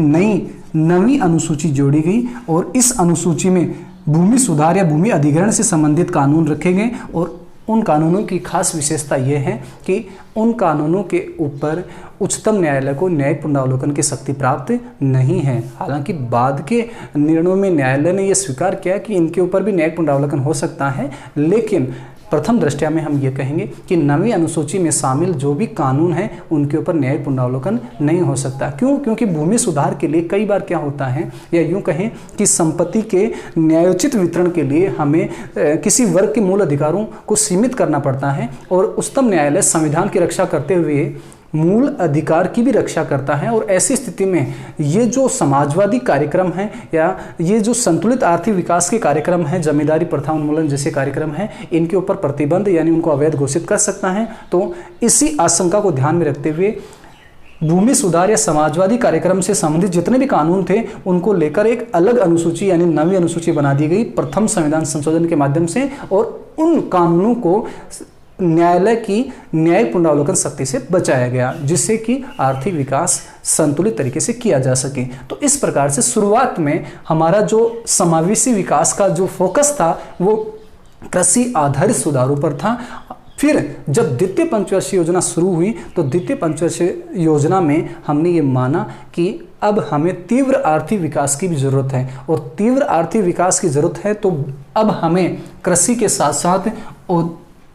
S1: नवी अनुसूची जोड़ी गई और इस अनुसूची में भूमि सुधार या भूमि अधिग्रहण से संबंधित कानून रखे गए। और उन कानूनों की खास विशेषता यह है कि उन कानूनों के ऊपर उच्चतम न्यायालय को न्यायिक पुनरावलोकन की शक्ति प्राप्त नहीं है। हालांकि बाद के निर्णयों में न्यायालय ने यह स्वीकार किया कि इनके ऊपर भी न्यायिक पुनरावलोकन हो सकता है, लेकिन प्रथम दृष्टया में हम ये कहेंगे कि नवी अनुसूची में शामिल जो भी कानून हैं उनके ऊपर न्यायिक पुनरावलोकन नहीं हो सकता। क्यों? क्योंकि भूमि सुधार के लिए कई बार क्या होता है, या यूं कहें कि संपत्ति के न्यायोचित वितरण के लिए हमें किसी वर्ग के मूल अधिकारों को सीमित करना पड़ता है और उच्चतम न्यायालय संविधान की रक्षा करते हुए मूल अधिकार की भी रक्षा करता है। और ऐसी स्थिति में ये जो समाजवादी कार्यक्रम है या ये जो संतुलित आर्थिक विकास के कार्यक्रम है, जमींदारी प्रथा उन्मूलन जैसे कार्यक्रम है, इनके ऊपर प्रतिबंध यानी उनको अवैध घोषित कर सकता है। तो इसी आशंका को ध्यान में रखते हुए भूमि सुधार या समाजवादी कार्यक्रम से संबंधित जितने भी कानून थे उनको लेकर एक अलग अनुसूची यानी नवी अनुसूची बना दी गई प्रथम संविधान संशोधन के माध्यम से, और उन कानूनों को न्यायालय की न्यायिक पुनरावलोकन शक्ति से बचाया गया, जिससे कि आर्थिक विकास संतुलित तरीके से किया जा सके। तो इस प्रकार से शुरुआत में हमारा जो समावेशी विकास का जो फोकस था वो कृषि आधारित सुधारों पर था। फिर जब द्वितीय पंचवर्षीय योजना शुरू हुई तो द्वितीय पंचवर्षीय योजना में हमने ये माना कि अब हमें तीव्र आर्थिक विकास की भी ज़रूरत है, और तीव्र आर्थिक विकास की ज़रूरत है तो अब हमें कृषि के साथ साथ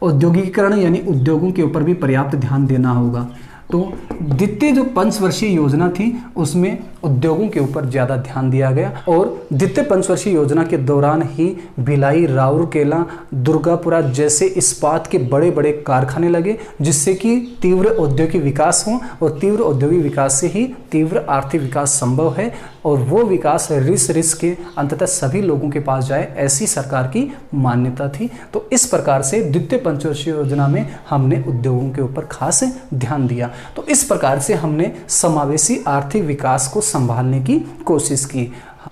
S1: औद्योगिकीकरण यानी उद्योगों के ऊपर भी पर्याप्त ध्यान देना होगा। तो द्वितीय जो पंचवर्षीय योजना थी उसमें उद्योगों के ऊपर ज़्यादा ध्यान दिया गया, और द्वितीय पंचवर्षीय योजना के दौरान ही भिलाई, राउरकेला, दुर्गापुरा जैसे इस्पात के बड़े बड़े कारखाने लगे, जिससे कि तीव्र औद्योगिक विकास हो, और तीव्र औद्योगिक विकास से ही तीव्र आर्थिक विकास संभव है, और वो विकास रिस के अंततः सभी लोगों के पास जाए, ऐसी सरकार की मान्यता थी। तो इस प्रकार से द्वितीय पंचवर्षीय योजना में हमने उद्योगों के ऊपर खास ध्यान दिया। तो इस प्रकार से हमने समावेशी आर्थिक विकास को संभालने की कोशिश की।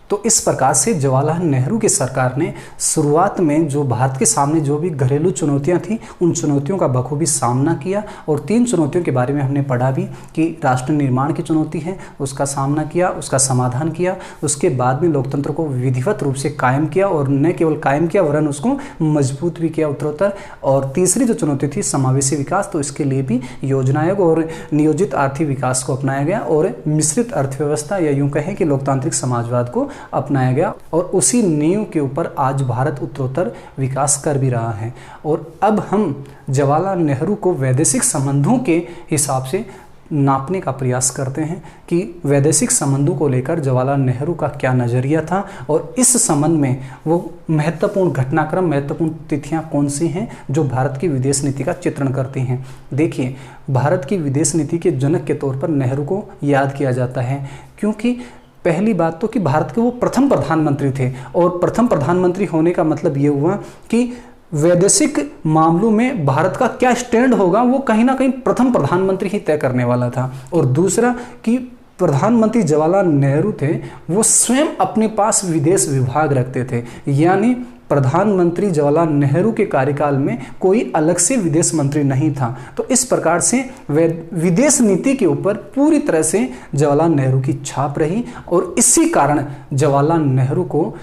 S1: तो इस प्रकार से जवाहरलाल नेहरू की सरकार ने शुरुआत में जो भारत के सामने जो भी घरेलू चुनौतियां थी उन चुनौतियों का बखूबी सामना किया, और 3 चुनौतियों के बारे में हमने पढ़ा भी कि राष्ट्र निर्माण की चुनौती है, उसका सामना किया, उसका समाधान किया, उसके बाद में लोकतंत्र को विधिवत रूप से कायम किया, और न केवल कायम किया वरन उसको मजबूत भी किया उत्तरोत्तर। और तीसरी जो चुनौती थी समावेशी विकास, तो इसके लिए भी योजना आयोग और नियोजित आर्थिक विकास को अपनाया गया, और मिश्रित अर्थव्यवस्था या यूं कहें कि लोकतांत्रिक समाजवाद को अपनाया गया, और उसी नींव के ऊपर आज भारत उत्तरोत्तर विकास कर भी रहा है। और अब हम जवाहरलाल नेहरू को वैदेशिक संबंधों के हिसाब से नापने का प्रयास करते हैं कि वैदेशिक संबंधों को लेकर जवाहरलाल नेहरू का क्या नज़रिया था, और इस संबंध में वो महत्वपूर्ण घटनाक्रम, महत्वपूर्ण तिथियां कौन सी हैं जो भारत की विदेश नीति का चित्रण करती हैं। देखिए, भारत की विदेश नीति के जनक के तौर पर नेहरू को याद किया जाता है, क्योंकि पहली बात तो कि भारत के वो प्रथम प्रधानमंत्री थे, और प्रथम प्रधानमंत्री होने का मतलब ये हुआ कि वैदेशिक मामलों में भारत का क्या स्टैंड होगा वो कहीं ना कहीं प्रथम प्रधानमंत्री ही तय करने वाला था। और दूसरा कि प्रधानमंत्री जवाहरलाल नेहरू थे वो स्वयं अपने पास विदेश विभाग रखते थे, यानी प्रधानमंत्री जवाहरलाल नेहरू के कार्यकाल में कोई अलग से विदेश मंत्री नहीं था। तो इस प्रकार से विदेश नीति के ऊपर पूरी तरह से जवाहरलाल नेहरू की छाप रही, और इसी कारण जवाहरलाल नेहरू को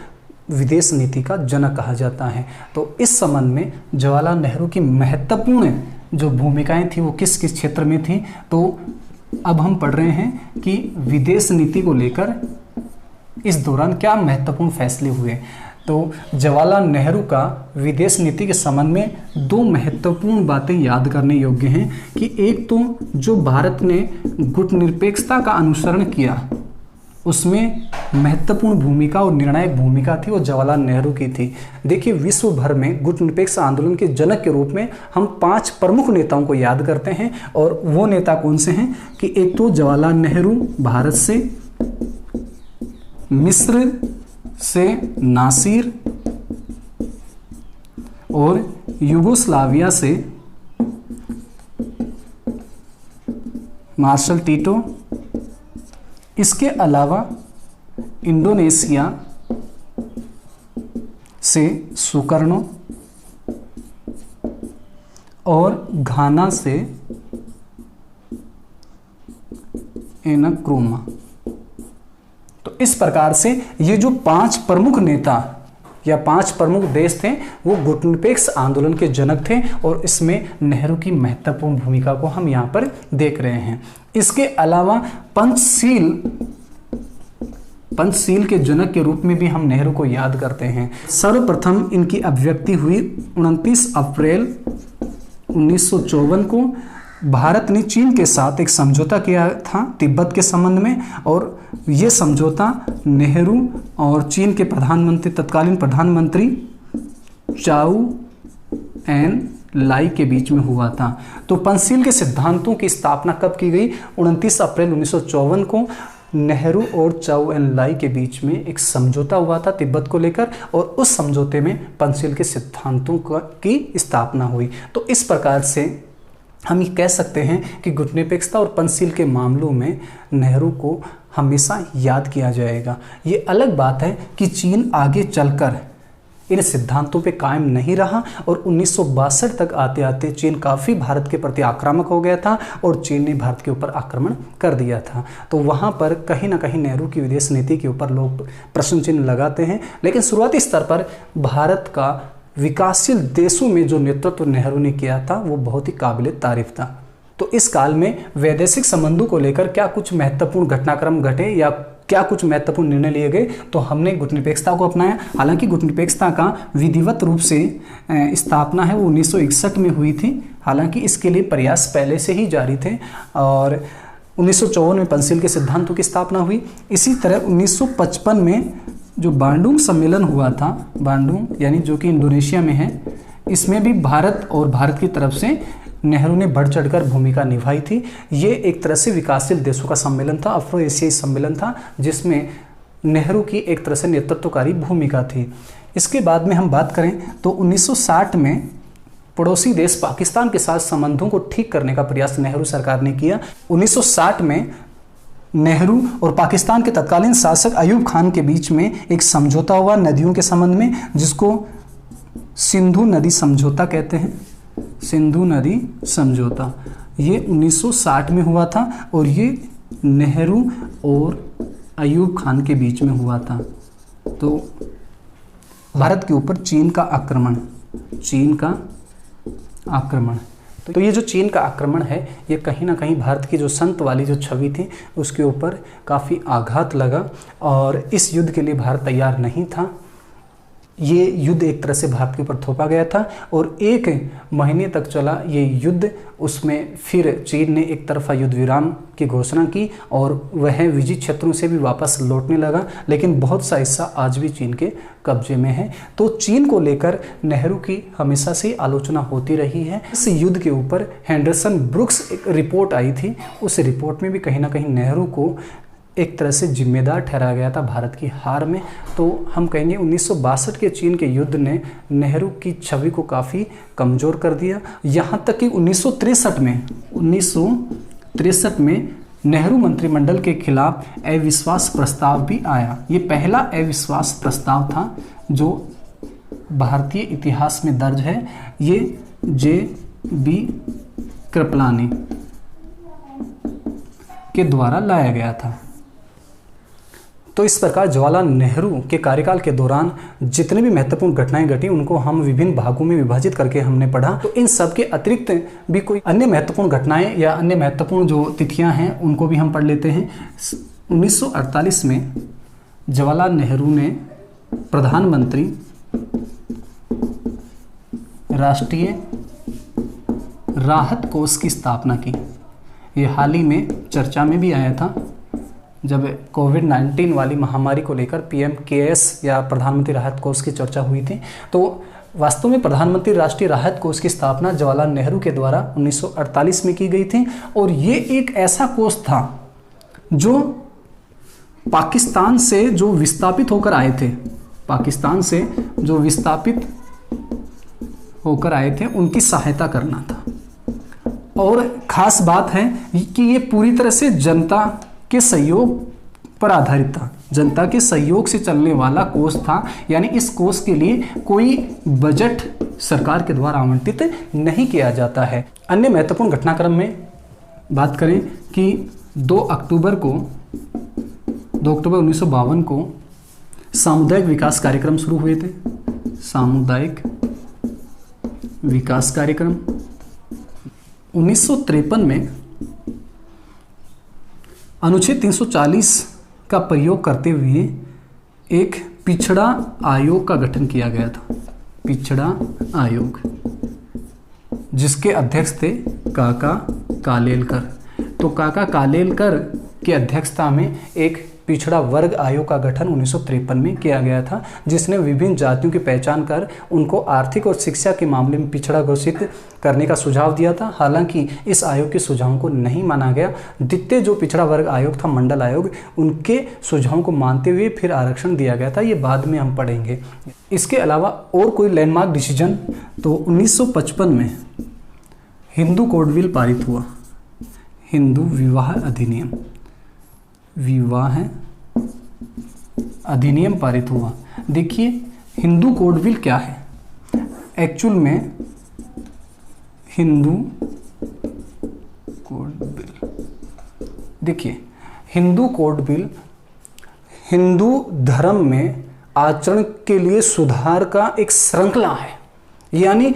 S1: विदेश नीति का जनक कहा जाता है। तो इस संबंध में जवाहरलाल नेहरू की महत्वपूर्ण जो भूमिकाएं थी वो किस किस क्षेत्र में थी, तो अब हम पढ़ रहे हैं कि विदेश नीति को लेकर इस दौरान क्या महत्वपूर्ण फैसले हुए। तो जवाहरलाल नेहरू का विदेश नीति के संबंध में 2 महत्वपूर्ण बातें याद करने योग्य हैं कि एक तो जो भारत ने गुटनिरपेक्षता का अनुसरण किया उसमें महत्वपूर्ण भूमिका और निर्णायक भूमिका थी वो जवाहरलाल नेहरू की थी। देखिए, विश्व भर में गुटनिरपेक्ष आंदोलन के जनक के रूप में हम 5 प्रमुख नेताओं को याद करते हैं, और वो नेता कौन से हैं कि एक तो जवाहरलाल नेहरू भारत से, मिस्र से नासिर, और युगोस्लाविया से मार्शल टीटो, इसके अलावा इंडोनेशिया से सुकर्णो और घाना से एनक्रुमा। तो इस प्रकार से ये जो 5 प्रमुख नेता या 5 प्रमुख देश थे वो गुटनिरपेक्ष आंदोलन के जनक थे, और इसमें नेहरू की महत्वपूर्ण भूमिका को हम यहाँ पर देख रहे हैं। इसके अलावा पंचशील के जनक के रूप में भी हम नेहरू को याद करते हैं। सर्वप्रथम इनकी अभिव्यक्ति हुई 29 अप्रैल 1954 को। भारत ने चीन के साथ एक समझौता किया था तिब्बत के संबंध में, और ये समझौता नेहरू और चीन के प्रधानमंत्री, तत्कालीन प्रधानमंत्री चाउ एन लाई के बीच में हुआ था। तो पंचशील के सिद्धांतों की स्थापना कब की गई? 29 अप्रैल 1954 को नेहरू और चाउ एन लाई के बीच में एक समझौता हुआ था तिब्बत को लेकर, और उस समझौते में पंचशील के सिद्धांतों की स्थापना हुई। तो इस प्रकार से हम ये कह सकते हैं कि गुटनिरपेक्षता और पंचशील के मामलों में नेहरू को हमेशा याद किया जाएगा। ये अलग बात है कि चीन आगे चलकर इन सिद्धांतों पे कायम नहीं रहा, और 1962 तक आते आते चीन काफ़ी भारत के प्रति आक्रामक हो गया था, और चीन ने भारत के ऊपर आक्रमण कर दिया था। तो वहाँ पर कहीं ना कहीं नेहरू की विदेश नीति के ऊपर लोग प्रश्न चिन्ह लगाते हैं, लेकिन शुरुआती स्तर पर भारत का विकासशील देशों में जो नेतृत्व नेहरू ने किया था वो बहुत ही काबिल तारीफ था। तो इस काल में वैदेशिक संबंधों को लेकर क्या कुछ महत्वपूर्ण घटनाक्रम घटे या क्या कुछ महत्वपूर्ण निर्णय लिए गए, तो हमने गुटनिरपेक्षता को अपनाया। हालांकि गुटनिरपेक्षता का विधिवत रूप से स्थापना है वो 1961 में हुई थी, हालांकि इसके लिए प्रयास पहले से ही जारी थे, और 1954 में पंचशील के सिद्धांतों की स्थापना हुई। इसी तरह 1955 में जो बांडुंग सम्मेलन हुआ था, बांडुंग यानी जो कि इंडोनेशिया में है, इसमें भी भारत और भारत की तरफ से नेहरू ने बढ़ चढ़कर भूमिका निभाई थी। ये एक तरह से विकासशील देशों का सम्मेलन था, अफ्रो एशियाई सम्मेलन था, जिसमें नेहरू की एक तरह से नेतृत्वकारी भूमिका थी। इसके बाद में हम बात करें तो 1960 में पड़ोसी देश पाकिस्तान के साथ संबंधों को ठीक करने का प्रयास नेहरू सरकार ने किया। 1960 में नेहरू और पाकिस्तान के तत्कालीन शासक अयूब खान के बीच में एक समझौता हुआ नदियों के संबंध में, जिसको सिंधु नदी समझौता कहते हैं। सिंधु नदी समझौता ये 1960 में हुआ था, और ये नेहरू और अयूब खान के बीच में हुआ था। तो भारत के ऊपर चीन का आक्रमण, तो ये जो चीन का आक्रमण है ये कहीं ना कहीं भारत की जो संत वाली जो छवि थी उसके ऊपर काफ़ी आघात लगा, और इस युद्ध के लिए भारत तैयार नहीं था। ये युद्ध एक तरह से भारत के ऊपर थोपा गया था, और 1 महीने तक चला ये युद्ध। उसमें फिर चीन ने एक तरफा युद्ध विराम की घोषणा की, और वह विजित क्षेत्रों से भी वापस लौटने लगा, लेकिन बहुत सा हिस्सा आज भी चीन के कब्जे में है। तो चीन को लेकर नेहरू की हमेशा से आलोचना होती रही है। इस युद्ध के ऊपर हेंडरसन ब्रुक्स एक रिपोर्ट आई थी, उस रिपोर्ट में भी कहीं ना कहीं नेहरू को एक तरह से जिम्मेदार ठहराया गया था भारत की हार में। तो हम कहेंगे 1962 के चीन के युद्ध ने नेहरू की छवि को काफ़ी कमज़ोर कर दिया। यहाँ तक कि 1963 में नेहरू मंत्रिमंडल के खिलाफ अविश्वास प्रस्ताव भी आया। ये पहला अविश्वास प्रस्ताव था जो भारतीय इतिहास में दर्ज है। ये जे.बी. कृपलानी के द्वारा लाया गया था। तो इस प्रकार जवाहरलाल नेहरू के कार्यकाल के दौरान जितने भी महत्वपूर्ण घटनाएं घटी उनको हम विभिन्न भागों में विभाजित करके हमने पढ़ा। तो इन सब के अतिरिक्त भी कोई अन्य महत्वपूर्ण घटनाएं या अन्य महत्वपूर्ण जो तिथियां हैं उनको भी हम पढ़ लेते हैं। 1948 में जवाहरलाल नेहरू ने प्रधानमंत्री राष्ट्रीय राहत कोष की स्थापना की। ये हाल ही में चर्चा में भी आया था। जब कोविड-19 वाली महामारी को लेकर पीएम केयर्स या प्रधानमंत्री राहत कोष की चर्चा हुई थी, तो वास्तव में प्रधानमंत्री राष्ट्रीय राहत कोष की स्थापना जवाहरलाल नेहरू के द्वारा 1948 में की गई थी। और ये एक ऐसा कोष था जो पाकिस्तान से जो विस्थापित होकर आए थे, पाकिस्तान से जो विस्थापित होकर आए थे उनकी सहायता करना था। और ख़ास बात है कि ये पूरी तरह से जनता के सहयोग पर आधारित था, जनता के सहयोग से चलने वाला कोष था। यानी इस कोष के लिए कोई बजट सरकार के द्वारा आवंटित नहीं किया जाता है। अन्य महत्वपूर्ण घटनाक्रम में बात करें कि 2 अक्टूबर 1952 को सामुदायिक विकास कार्यक्रम शुरू हुए थे। सामुदायिक विकास कार्यक्रम 1953 में अनुच्छेद 340 का प्रयोग करते हुए एक पिछड़ा आयोग का गठन किया गया था। पिछड़ा आयोग, जिसके अध्यक्ष थे काका कालेलकर। तो काका कालेलकर की अध्यक्षता में एक पिछड़ा वर्ग आयोग का गठन 1953 में किया गया था, जिसने विभिन्न जातियों की पहचान कर उनको आर्थिक और शिक्षा के मामले में पिछड़ा घोषित करने का सुझाव दिया था। हालांकि इस आयोग के सुझावों को नहीं माना गया। द्वितीय जो पिछड़ा वर्ग आयोग था, मंडल आयोग, उनके सुझावों को मानते हुए फिर आरक्षण दिया गया था। ये बाद में हम पढ़ेंगे। इसके अलावा और कोई लैंडमार्क डिसीजन, तो 1955 में हिंदू कोड बिल पारित हुआ। हिंदू विवाह अधिनियम, विवाह अधिनियम पारित हुआ। देखिए हिंदू कोड बिल क्या है। एक्चुअल में हिंदू कोड बिल, देखिए हिंदू कोड बिल हिंदू धर्म में आचरण के लिए सुधार का एक श्रृंखला है। यानी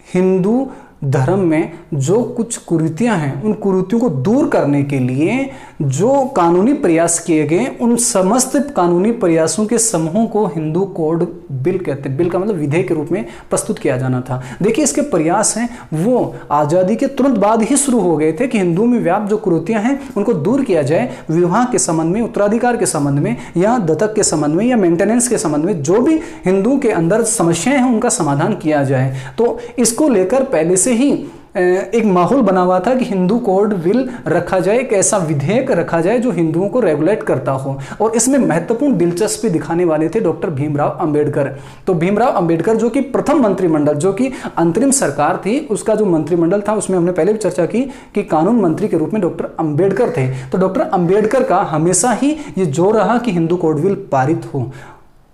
S1: हिंदू धर्म में जो कुछ कुरीतियां हैं, उन कुरीतियों को दूर करने के लिए जो कानूनी प्रयास किए गए, उन समस्त कानूनी प्रयासों के समूह को हिंदू कोड बिल कहते हैं। बिल का मतलब विधेयक के रूप में प्रस्तुत किया जाना था। देखिए इसके प्रयास हैं वो आज़ादी के तुरंत बाद ही शुरू हो गए थे कि हिंदू में व्याप्त जो कुरीतियां हैं उनको दूर किया जाए। विवाह के संबंध में, उत्तराधिकार के संबंध में, या दत्तक के संबंध में, या मेंटेनेंस के संबंध में जो भी हिंदू के अंदर समस्याएं हैं उनका समाधान किया जाए। तो इसको लेकर पहले से ही एक माहौल बना हुआ था कि हिंदू कोड बिल रखा जाए, एक ऐसा विधेयक रखा जाए जो हिंदुओं को रेगुलेट करता हो। और इसमें महत्वपूर्ण दिलचस्पी दिखाने वाले थे डॉक्टर भीमराव अंबेडकर। तो भीमराव अंबेडकर जो कि प्रथम मंत्रिमंडल, जो कि अंतरिम सरकार थी, उसका जो मंत्रिमंडल था उसमें हमने पहले भी चर्चा की कि कानून मंत्री के रूप में डॉक्टर अंबेडकर थे। तो डॉक्टर अंबेडकर का हमेशा ही ये जोर रहा कि हिंदू कोड बिल पारित हो।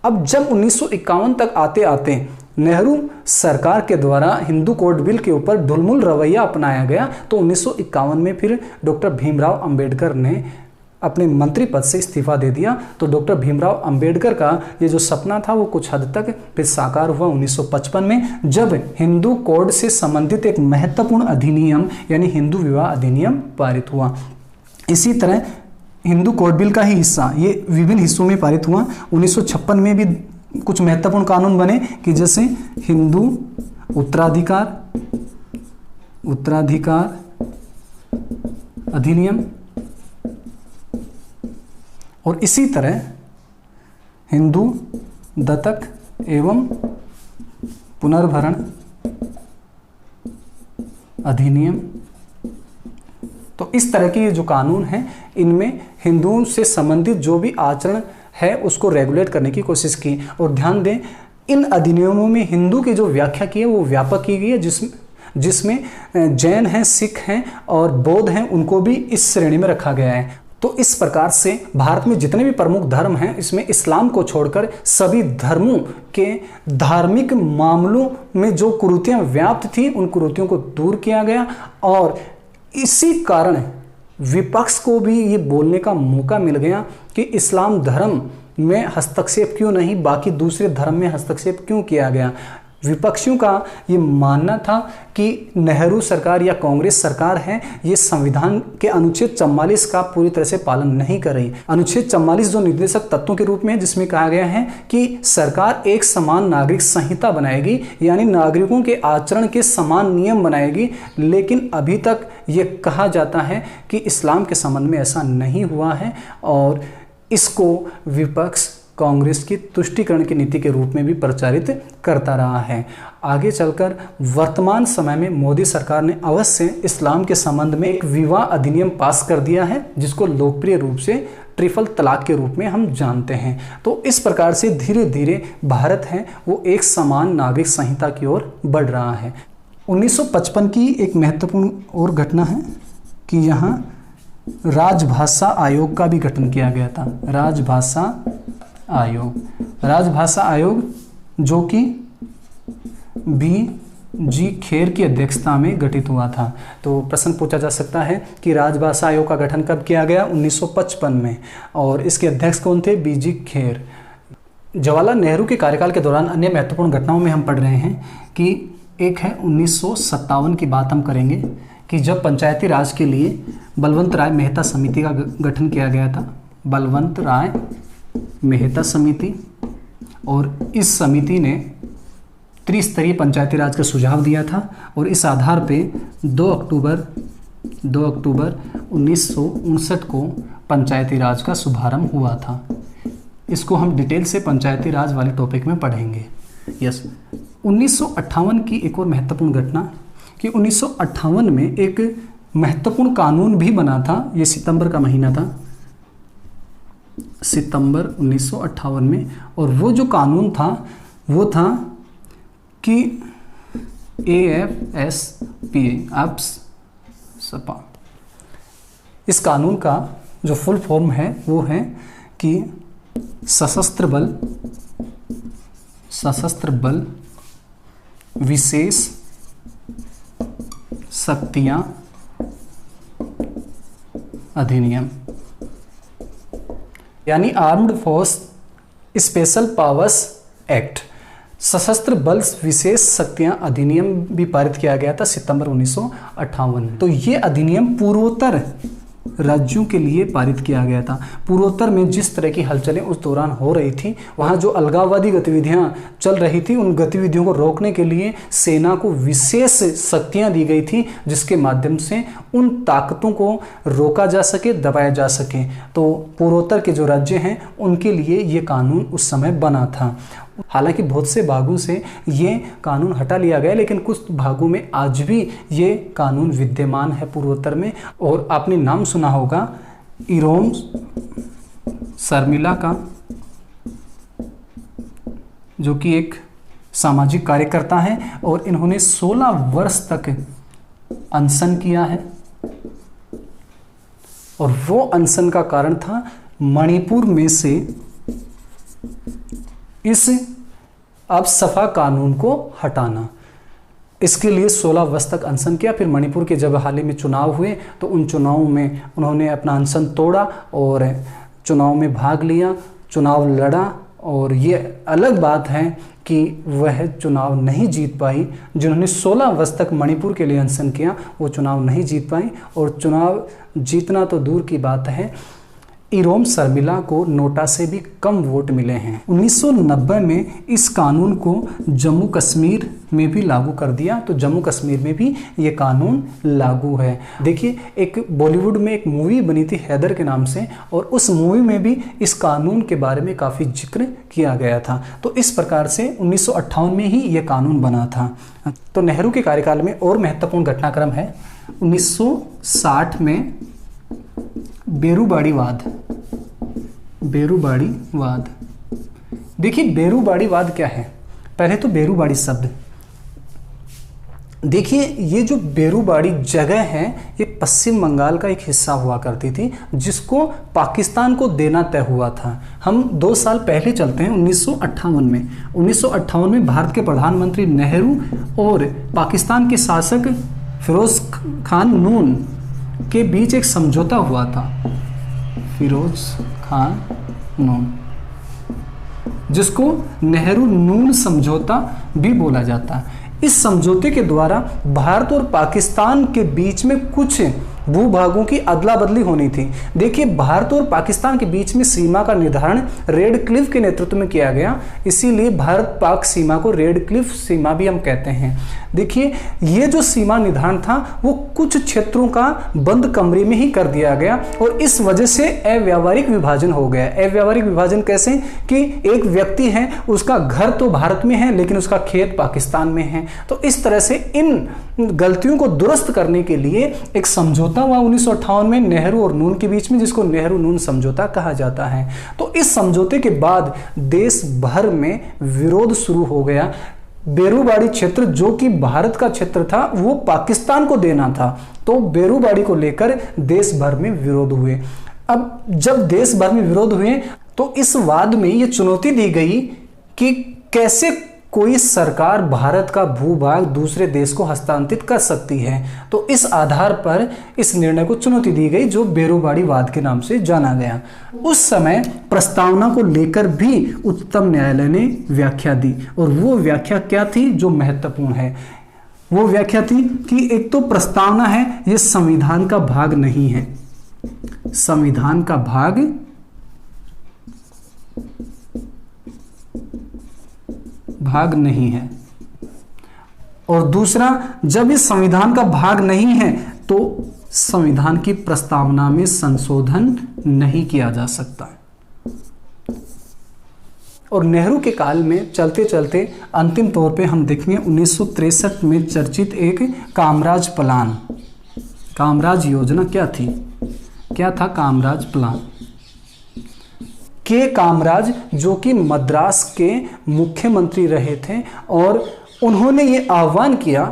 S1: अब जब 1951 तक आते आते नेहरू सरकार के द्वारा हिंदू कोड बिल के ऊपर ढुलमुल रवैया अपनाया गया, तो 1951 में फिर डॉक्टर भीमराव अंबेडकर ने अपने मंत्री पद से इस्तीफा दे दिया। तो डॉक्टर भीमराव अंबेडकर का ये जो सपना था वो कुछ हद तक फिर साकार हुआ 1955 में, जब हिंदू कोड से संबंधित एक महत्वपूर्ण अधिनियम यानी हिंदू विवाह अधिनियम पारित हुआ। इसी तरह हिंदू कोड बिल का ही हिस्सा ये विभिन्न हिस्सों में पारित हुआ। 1956 में भी कुछ महत्वपूर्ण कानून बने कि जैसे हिंदू उत्तराधिकार अधिनियम, और इसी तरह हिंदू दत्तक एवं पुनर्भरण अधिनियम। तो इस तरह के जो कानून हैं इनमें हिंदुओं से संबंधित जो भी आचरण है उसको रेगुलेट करने की कोशिश की। और ध्यान दें इन अधिनियमों में हिंदू की जो व्याख्या की है वो व्यापक की गई है, जिसमें जैन हैं, सिख हैं और बौद्ध हैं, उनको भी इस श्रेणी में रखा गया है। तो इस प्रकार से भारत में जितने भी प्रमुख धर्म हैं इसमें इस्लाम को छोड़कर सभी धर्मों के धार्मिक मामलों में जो कुरीतियां व्याप्त थी उन कुरीतियों को दूर किया गया। और इसी कारण विपक्ष को भी ये बोलने का मौका मिल गया कि इस्लाम धर्म में हस्तक्षेप क्यों नहीं, बाकी दूसरे धर्म में हस्तक्षेप क्यों किया गया। विपक्षियों का ये मानना था कि नेहरू सरकार या कांग्रेस सरकार है ये संविधान के अनुच्छेद 44 का पूरी तरह से पालन नहीं कर रही। अनुच्छेद 44 जो निर्देशक तत्वों के रूप में है, जिसमें कहा गया है कि सरकार एक समान नागरिक संहिता बनाएगी, यानी नागरिकों के आचरण के समान नियम बनाएगी। लेकिन अभी तक ये कहा जाता है कि इस्लाम के संबंध में ऐसा नहीं हुआ है और इसको विपक्ष कांग्रेस की तुष्टीकरण की नीति के रूप में भी प्रचारित करता रहा है। आगे चलकर वर्तमान समय में मोदी सरकार ने अवश्य इस्लाम के संबंध में एक विवाह अधिनियम पास कर दिया है, जिसको लोकप्रिय रूप से ट्रिपल तलाक के रूप में हम जानते हैं। तो इस प्रकार से धीरे धीरे भारत है वो एक समान नागरिक संहिता की ओर बढ़ रहा है। 1955 की एक महत्वपूर्ण और घटना है कि यहाँ राजभाषा आयोग का भी गठन किया गया था। राजभाषा आयोग जो कि बी.जी. खेर की अध्यक्षता में गठित हुआ था। तो प्रश्न पूछा जा सकता है कि राजभाषा आयोग का गठन कब किया गया? 1955 में। और इसके अध्यक्ष कौन थे? बी.जी. खेर। जवाहरलाल नेहरू के कार्यकाल के दौरान अन्य महत्वपूर्ण घटनाओं में हम पढ़ रहे हैं कि एक है 1957 की बात हम करेंगे कि जब पंचायती राज के लिए बलवंत राय मेहता समिति का गठन किया गया था। बलवंत राय मेहता समिति, और इस समिति ने त्रिस्तरीय पंचायती राज का सुझाव दिया था और इस आधार पे 2 अक्टूबर 1959 को पंचायती राज का शुभारंभ हुआ था। इसको हम डिटेल से पंचायती राज वाले टॉपिक में पढ़ेंगे। 1958 की एक और महत्वपूर्ण घटना कि 1958 में एक महत्वपूर्ण कानून भी बना था। ये सितंबर का महीना था, सितंबर 1958 में। और वो जो कानून था वो था कि AFSPA सपा। इस कानून का जो फुल फॉर्म है वो है कि सशस्त्र बल विशेष शक्तियां अधिनियम, यानी armed force special powers act. सशस्त्र बल विशेष शक्तियां अधिनियम भी पारित किया गया था सितंबर 1958। तो ये अधिनियम पूर्वोत्तर राज्यों के लिए पारित किया गया था। पूर्वोत्तर में जिस तरह की हलचलें उस दौरान हो रही थी, वहाँ जो अलगाववादी गतिविधियाँ चल रही थी, उन गतिविधियों को रोकने के लिए सेना को विशेष शक्तियाँ दी गई थी, जिसके माध्यम से उन ताकतों को रोका जा सके, दबाया जा सके। तो पूर्वोत्तर के जो राज्य हैं उनके लिए ये कानून उस समय बना था। हालांकि बहुत से भागों से ये कानून हटा लिया गया, लेकिन कुछ भागों में आज भी ये कानून विद्यमान है पूर्वोत्तर में। और आपने नाम सुना होगा इरोम शर्मिला का, जो कि एक सामाजिक कार्यकर्ता है और इन्होंने 16 वर्ष तक अनशन किया है। और वो अनशन का कारण था मणिपुर में से इस अबसफा कानून को हटाना। इसके लिए 16 वर्ष तक अनशन किया। फिर मणिपुर के जब हाल ही में चुनाव हुए तो उन चुनावों में उन्होंने अपना अनशन तोड़ा और चुनाव में भाग लिया, चुनाव लड़ा। और ये अलग बात है कि वह चुनाव नहीं जीत पाई। जिन्होंने 16 वर्ष तक मणिपुर के लिए अनशन किया वो चुनाव नहीं जीत पाई, और चुनाव जीतना तो दूर की बात है, इरोम शर्मिला को नोटा से भी कम वोट मिले हैं। 1990 में इस कानून को जम्मू कश्मीर में भी लागू कर दिया। तो जम्मू कश्मीर में भी ये कानून लागू है। देखिए, एक बॉलीवुड में एक मूवी बनी थी हैदर के नाम से, और उस मूवी में भी इस कानून के बारे में काफ़ी जिक्र किया गया था। तो इस प्रकार से 1958 में ही ये कानून बना था। तो नेहरू के कार्यकाल में और महत्वपूर्ण घटनाक्रम है 1960 में बेरूबाड़ीवाद। देखिए, बेरूबाड़ीवाद क्या है? पहले तो बेरूबाड़ी शब्द देखिए, ये जो बेरूबाड़ी जगह है ये पश्चिम बंगाल का एक हिस्सा हुआ करती थी, जिसको पाकिस्तान को देना तय हुआ था। हम 2 साल पहले चलते हैं 1958 में। 1958 में भारत के प्रधानमंत्री नेहरू और पाकिस्तान के शासक फिरोज खान नून के बीच एक समझौता हुआ था। फिरोज खान नून जिसको नेहरू नून समझौता भी बोला जाता है। इस समझौते के द्वारा भारत और पाकिस्तान के बीच में कुछ भूभागों की अदला बदली होनी थी। देखिए, भारत और पाकिस्तान के बीच में सीमा का निर्धारण रेड क्लिफ के नेतृत्व में किया गया, इसीलिए भारत पाक सीमा को रेड क्लिफ सीमा भी हम कहते हैं। देखिए, ये जो सीमा निर्धारण था वो कुछ क्षेत्रों का बंद कमरे में ही कर दिया गया और इस वजह से अव्यावहारिक विभाजन हो गया। अव्यावहारिक विभाजन कैसे कि एक व्यक्ति है, उसका घर तो भारत में है लेकिन उसका खेत पाकिस्तान में है। तो इस तरह से इन गलतियों को दुरुस्त करने के लिए एक समझौता हुआ 1958 में नेहरू और नून के बीच में, जिसको नेहरू नून समझौता कहा जाता है। तो इस समझौते के बाद देश भर में विरोध शुरू हो गया। बेरूबाड़ी क्षेत्र जो कि भारत का क्षेत्र था वो पाकिस्तान को देना था, तो बेरूबाड़ी को लेकर देश भर में विरोध हुए। अब जब देश भर में विरोध हुए तो इस वाद में ये चुनौती दी गई कि कैसे कोई सरकार भारत का भूभाग दूसरे देश को हस्तांतरित कर सकती है। तो इस आधार पर इस निर्णय को चुनौती दी गई जो बेरूबाड़ी वाद के नाम से जाना गया। उस समय प्रस्तावना को लेकर भी उच्चतम न्यायालय ने व्याख्या दी और वो व्याख्या क्या थी जो महत्वपूर्ण है। वो व्याख्या थी कि एक तो प्रस्तावना है ये संविधान का भाग नहीं है, संविधान का भाग नहीं है, और दूसरा जब इस संविधान का भाग नहीं है तो संविधान की प्रस्तावना में संशोधन नहीं किया जा सकता। और नेहरू के काल में चलते चलते अंतिम तौर पे हम देखेंगे 1963 में चर्चित एक कामराज प्लान, कामराज योजना क्या थी, क्या था कामराज प्लान। के कामराज जो कि मद्रास के मुख्यमंत्री रहे थे और उन्होंने ये आह्वान किया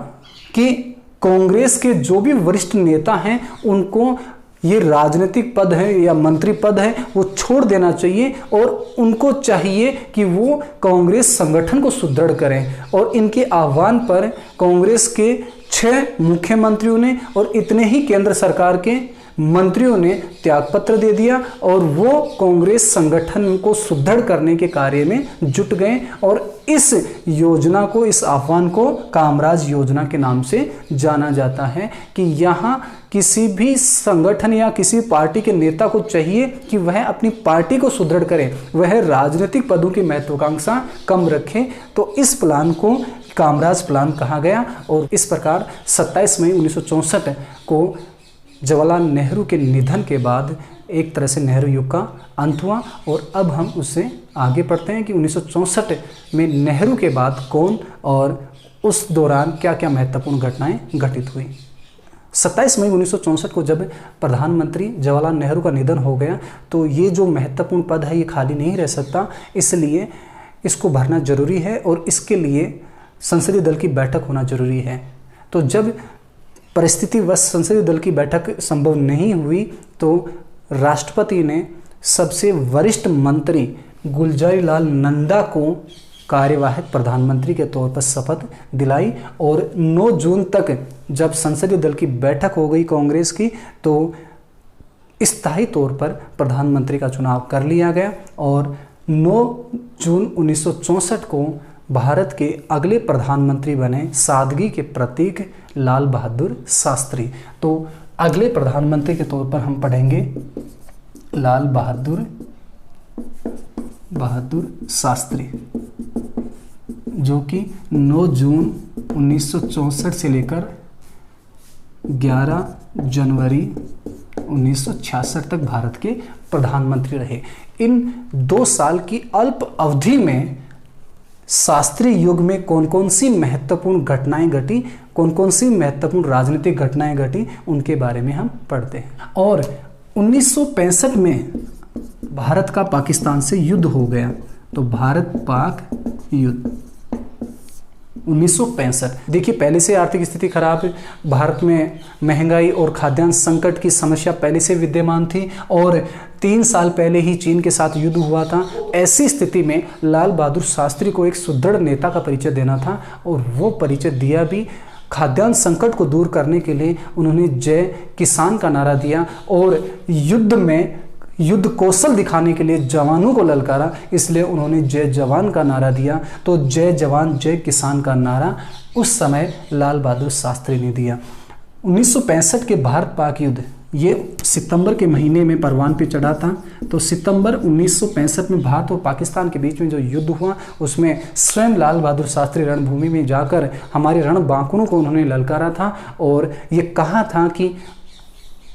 S1: कि कांग्रेस के जो भी वरिष्ठ नेता हैं उनको ये राजनीतिक पद है या मंत्री पद है वो छोड़ देना चाहिए और उनको चाहिए कि वो कांग्रेस संगठन को सुदृढ़ करें। और इनके आह्वान पर कांग्रेस के 6 मुख्यमंत्रियों ने और इतने ही केंद्र सरकार के मंत्रियों ने त्यागपत्र दे दिया और वो कांग्रेस संगठन को सुदृढ़ करने के कार्य में जुट गए और इस योजना को, इस आह्वान को कामराज योजना के नाम से जाना जाता है कि यहाँ किसी भी संगठन या किसी पार्टी के नेता को चाहिए कि वह अपनी पार्टी को सुदृढ़ करे, वह राजनीतिक पदों की महत्वाकांक्षा कम रखे। तो इस प्लान को कामराज प्लान कहा गया और इस प्रकार 27 मई 1964 को जवाहरलाल नेहरू के निधन के बाद एक तरह से नेहरू युग का अंत हुआ। और अब हम उससे आगे पढ़ते हैं कि 1964 में नेहरू के बाद कौन और उस दौरान क्या क्या महत्वपूर्ण घटनाएं घटित हुई। 27 मई 1964 को जब प्रधानमंत्री जवाहरलाल नेहरू का निधन हो गया तो ये जो महत्वपूर्ण पद है ये खाली नहीं रह सकता, इसलिए इसको भरना जरूरी है और इसके लिए संसदीय दल की बैठक होना जरूरी है। तो जब परिस्थितिवश संसदीय दल की बैठक संभव नहीं हुई तो राष्ट्रपति ने सबसे वरिष्ठ मंत्री गुलजारी लाल नंदा को कार्यवाहक प्रधानमंत्री के तौर पर शपथ दिलाई और 9 जून तक जब संसदीय दल की बैठक हो गई कांग्रेस की तो स्थायी तौर पर प्रधानमंत्री का चुनाव कर लिया गया और 9 जून 1964 को भारत के अगले प्रधानमंत्री बने सादगी के प्रतीक लाल बहादुर शास्त्री। तो अगले प्रधानमंत्री के तौर पर हम पढ़ेंगे लाल बहादुर शास्त्री, जो कि 9 जून 1964 से लेकर 11 जनवरी 1966 तक भारत के प्रधानमंत्री रहे। इन 2 साल की अल्प अवधि में शास्त्री युग में कौन कौन सी महत्वपूर्ण घटनाएं घटी, कौन कौन सी महत्वपूर्ण राजनीतिक घटनाएं घटी, उनके बारे में हम पढ़ते हैं। और 1965 में भारत का पाकिस्तान से युद्ध हो गया, तो भारत पाक युद्ध 1965। देखिए, पहले से आर्थिक स्थिति खराब है, भारत में महंगाई और खाद्यान्न संकट की समस्या पहले से विद्यमान थी और 3 साल पहले ही चीन के साथ युद्ध हुआ था। ऐसी स्थिति में लाल बहादुर शास्त्री को एक सुदृढ़ नेता का परिचय देना था और वो परिचय दिया भी। खाद्यान्न संकट को दूर करने के लिए उन्होंने जय किसान का नारा दिया और युद्ध में युद्ध कौशल दिखाने के लिए जवानों को ललकारा, इसलिए उन्होंने जय जवान का नारा दिया। तो जय जवान जय किसान का नारा उस समय लाल बहादुर शास्त्री ने दिया। 1965 के भारत पाक युद्ध ये सितंबर के महीने में परवान पे चढ़ा था। तो सितंबर 1965 में भारत और पाकिस्तान के बीच में जो युद्ध हुआ उसमें स्वयं लाल बहादुर शास्त्री रणभूमि में जाकर हमारे रणबांकुरों को उन्होंने ललकारा था और ये कहा था कि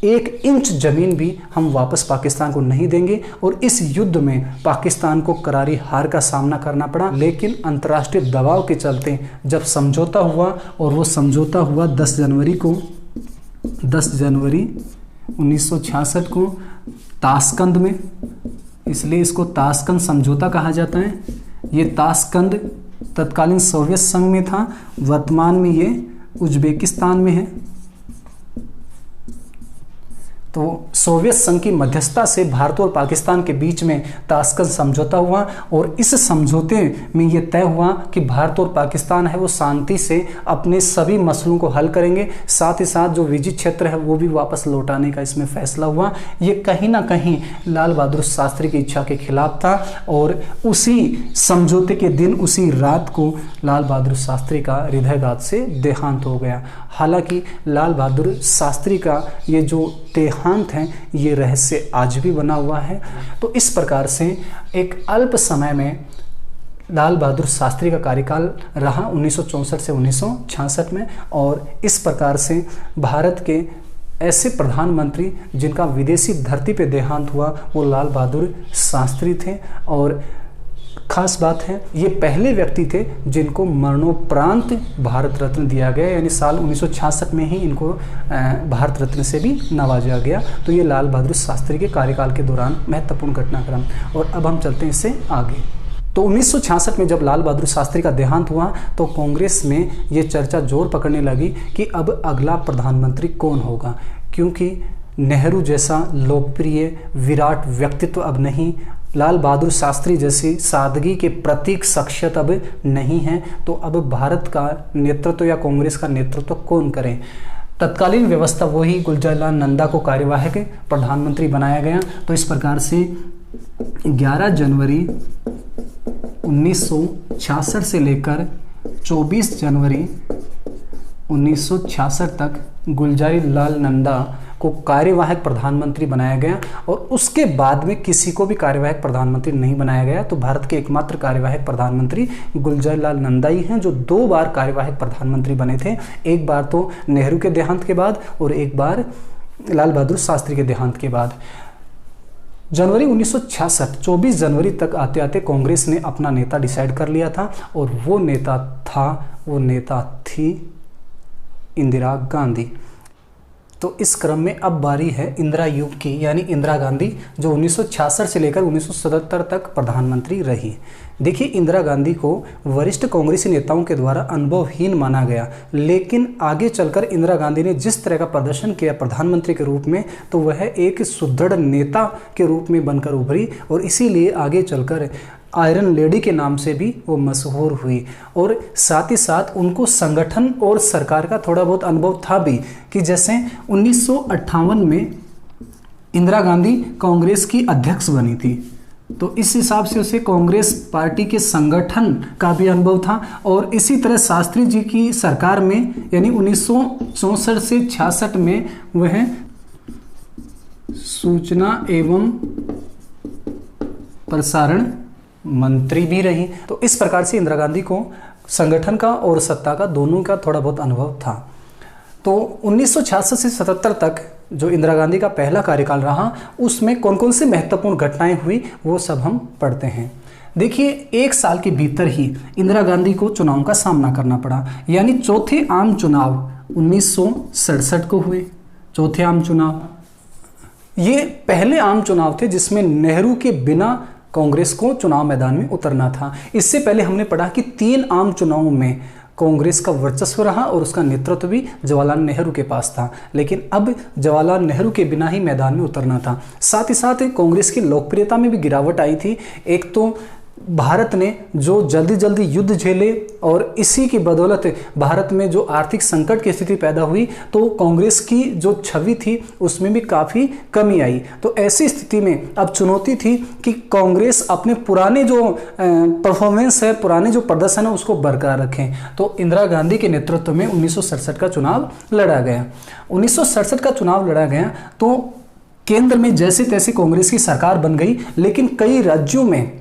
S1: 1 इंच जमीन भी हम वापस पाकिस्तान को नहीं देंगे। और इस युद्ध में पाकिस्तान को करारी हार का सामना करना पड़ा, लेकिन अंतर्राष्ट्रीय दबाव के चलते जब समझौता हुआ, और वो समझौता हुआ 10 जनवरी 1966 को ताशकंद में, इसलिए इसको ताशकंद समझौता कहा जाता है। ये ताशकंद तत्कालीन सोवियत संघ में था, वर्तमान में ये उज्बेकिस्तान में है। तो सोवियत संघ की मध्यस्थता से भारत और पाकिस्तान के बीच में ताशकंद समझौता हुआ और इस समझौते में ये तय हुआ कि भारत और पाकिस्तान है वो शांति से अपने सभी मसलों को हल करेंगे, साथ ही साथ जो विजित क्षेत्र है वो भी वापस लौटाने का इसमें फैसला हुआ। ये कहीं ना कहीं लाल बहादुर शास्त्री की इच्छा के खिलाफ था और उसी समझौते के दिन, उसी रात को लाल बहादुर शास्त्री का हृदयघात से देहांत हो गया। हालांकि लाल बहादुर शास्त्री का ये जो देहांत है ये रहस्य आज भी बना हुआ है। तो इस प्रकार से एक अल्प समय में लाल बहादुर शास्त्री का कार्यकाल रहा 1964 से 1966 में, और इस प्रकार से भारत के ऐसे प्रधानमंत्री जिनका विदेशी धरती पे देहांत हुआ वो लाल बहादुर शास्त्री थे। और खास बात है ये पहले व्यक्ति थे जिनको मरणोपरांत भारत रत्न दिया गया, यानी साल 1966 में ही इनको भारत रत्न से भी नवाजा गया। तो ये लाल बहादुर शास्त्री के कार्यकाल के दौरान महत्वपूर्ण घटनाक्रम। और अब हम चलते हैं इससे आगे। तो 1966 में जब लाल बहादुर शास्त्री का देहांत हुआ तो कांग्रेस में ये चर्चा जोर पकड़ने लगी कि अब अगला प्रधानमंत्री कौन होगा, क्योंकि नेहरू जैसा लोकप्रिय विराट व्यक्तित्व अब नहीं, लाल बहादुर शास्त्री जैसी सादगी के प्रतीक शख्सियत अब नहीं है। तो अब भारत का नेतृत्व या कांग्रेस का नेतृत्व कौन करे। तत्कालीन व्यवस्था वही गुलजारीलाल नंदा को कार्यवाहक प्रधानमंत्री बनाया गया। तो इस प्रकार से 11 जनवरी 1966 से लेकर 24 जनवरी 1966 तक गुलजारीलाल नंदा को कार्यवाहक प्रधानमंत्री बनाया गया और उसके बाद में किसी को भी कार्यवाहक प्रधानमंत्री नहीं बनाया गया। तो भारत के एकमात्र कार्यवाहक प्रधानमंत्री गुलजारीलाल नंदा ही हैं जो 2 बार कार्यवाहक प्रधानमंत्री बने थे, एक बार तो नेहरू के देहांत के बाद और एक बार लाल बहादुर शास्त्री के देहांत के बाद। जनवरी 1966 24 जनवरी तक आते आते कांग्रेस ने अपना नेता डिसाइड कर लिया था और वो नेता थी इंदिरा गांधी। तो इस क्रम में अब बारी है इंदिरा युग की, यानी इंदिरा गांधी जो 1966 से लेकर 1977 तक प्रधानमंत्री रही। देखिए इंदिरा गांधी को वरिष्ठ कांग्रेसी नेताओं के द्वारा अनुभवहीन माना गया, लेकिन आगे चलकर इंदिरा गांधी ने जिस तरह का प्रदर्शन किया प्रधानमंत्री के रूप में तो वह एक सुदृढ़ नेता के रूप में बनकर उभरी और इसीलिए आगे चलकर आयरन लेडी के नाम से भी वो मशहूर हुई। और साथ ही साथ उनको संगठन और सरकार का थोड़ा बहुत अनुभव था भी, कि जैसे 1958 में इंदिरा गांधी कांग्रेस की अध्यक्ष बनी थी, तो इस हिसाब से उसे कांग्रेस पार्टी के संगठन का भी अनुभव था। और इसी तरह शास्त्री जी की सरकार में यानी 1964 से 66 में वह सूचना एवं प्रसारण मंत्री भी रही। तो इस प्रकार से इंदिरा गांधी को संगठन का और सत्ता का दोनों का थोड़ा बहुत अनुभव था। तो 1966 से 77 तक जो इंदिरा गांधी का पहला कार्यकाल रहा उसमें कौन कौन सी महत्वपूर्ण घटनाएं हुई वो सब हम पढ़ते हैं। देखिए 1 साल के भीतर ही इंदिरा गांधी को चुनाव का सामना करना पड़ा, यानी चौथे आम चुनाव 1967 को हुए। चौथे आम चुनाव ये पहले आम चुनाव थे जिसमें नेहरू के बिना कांग्रेस को चुनाव मैदान में उतरना था। इससे पहले हमने पढ़ा कि 3 आम चुनावों में कांग्रेस का वर्चस्व रहा और उसका नेतृत्व भी जवाहरलाल नेहरू के पास था, लेकिन अब जवाहरलाल नेहरू के बिना ही मैदान में उतरना था। साथ ही साथ कांग्रेस की लोकप्रियता में भी गिरावट आई थी। एक तो भारत ने जो जल्दी जल्दी युद्ध झेले और इसी की बदौलत भारत में जो आर्थिक संकट की स्थिति पैदा हुई तो कांग्रेस की जो छवि थी उसमें भी काफ़ी कमी आई। तो ऐसी स्थिति में अब चुनौती थी कि कांग्रेस अपने पुराने जो परफॉर्मेंस है, पुराने जो प्रदर्शन है उसको बरकरार रखें। तो इंदिरा गांधी के नेतृत्व में 1967 का चुनाव लड़ा गया। 1967 का चुनाव लड़ा गया तो केंद्र में जैसे तैसे कांग्रेस की सरकार बन गई, लेकिन कई राज्यों में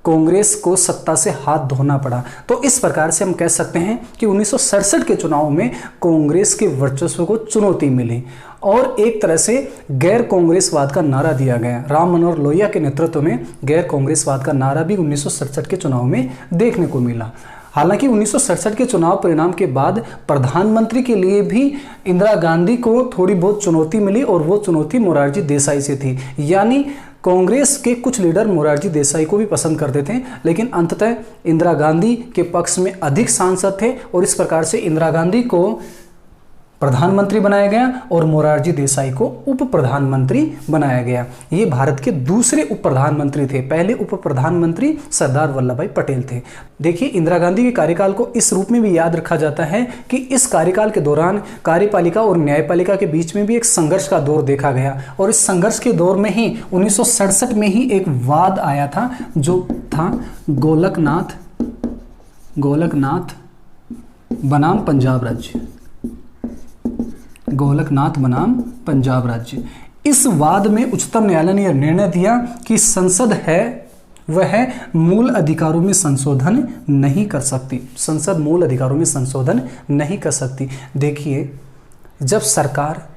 S1: कांग्रेस को सत्ता से हाथ धोना पड़ा। तो इस प्रकार से हम कह सकते हैं कि 1967 के चुनाव में कांग्रेस के वर्चस्व को चुनौती मिली और एक तरह से गैर कांग्रेसवाद का नारा दिया गया। राम मनोहर लोहिया के नेतृत्व में गैर कांग्रेसवाद का नारा भी 1967 के चुनाव में देखने को मिला। हालांकि 1967 के चुनाव परिणाम के बाद प्रधानमंत्री के लिए भी इंदिरा गांधी को थोड़ी बहुत चुनौती मिली और वो चुनौती मोरारजी देसाई से थी। यानी कांग्रेस के कुछ लीडर मोरारजी देसाई को भी पसंद करते थे, लेकिन अंततः इंदिरा गांधी के पक्ष में अधिक सांसद थे और इस प्रकार से इंदिरा गांधी को प्रधानमंत्री बनाया गया और मोरारजी देसाई को उप प्रधानमंत्री बनाया गया। ये भारत के दूसरे उप प्रधानमंत्री थे। पहले उप प्रधानमंत्री सरदार वल्लभ भाई पटेल थे। देखिए, इंदिरा गांधी के कार्यकाल को इस रूप में भी याद रखा जाता है कि इस कार्यकाल के दौरान कार्यपालिका और न्यायपालिका के बीच में भी एक संघर्ष का दौर देखा गया और इस संघर्ष के दौर में ही 1967 में ही एक वाद आया था जो था गोलकनाथ बनाम पंजाब राज्य। गोलकनाथ बनाम पंजाब राज्य। इस वाद में उच्चतम न्यायालय ने यह निर्णय दिया कि संसद है वह मूल अधिकारों में संशोधन नहीं कर सकती। संसद मूल अधिकारों में संशोधन नहीं कर सकती। देखिए, जब सरकार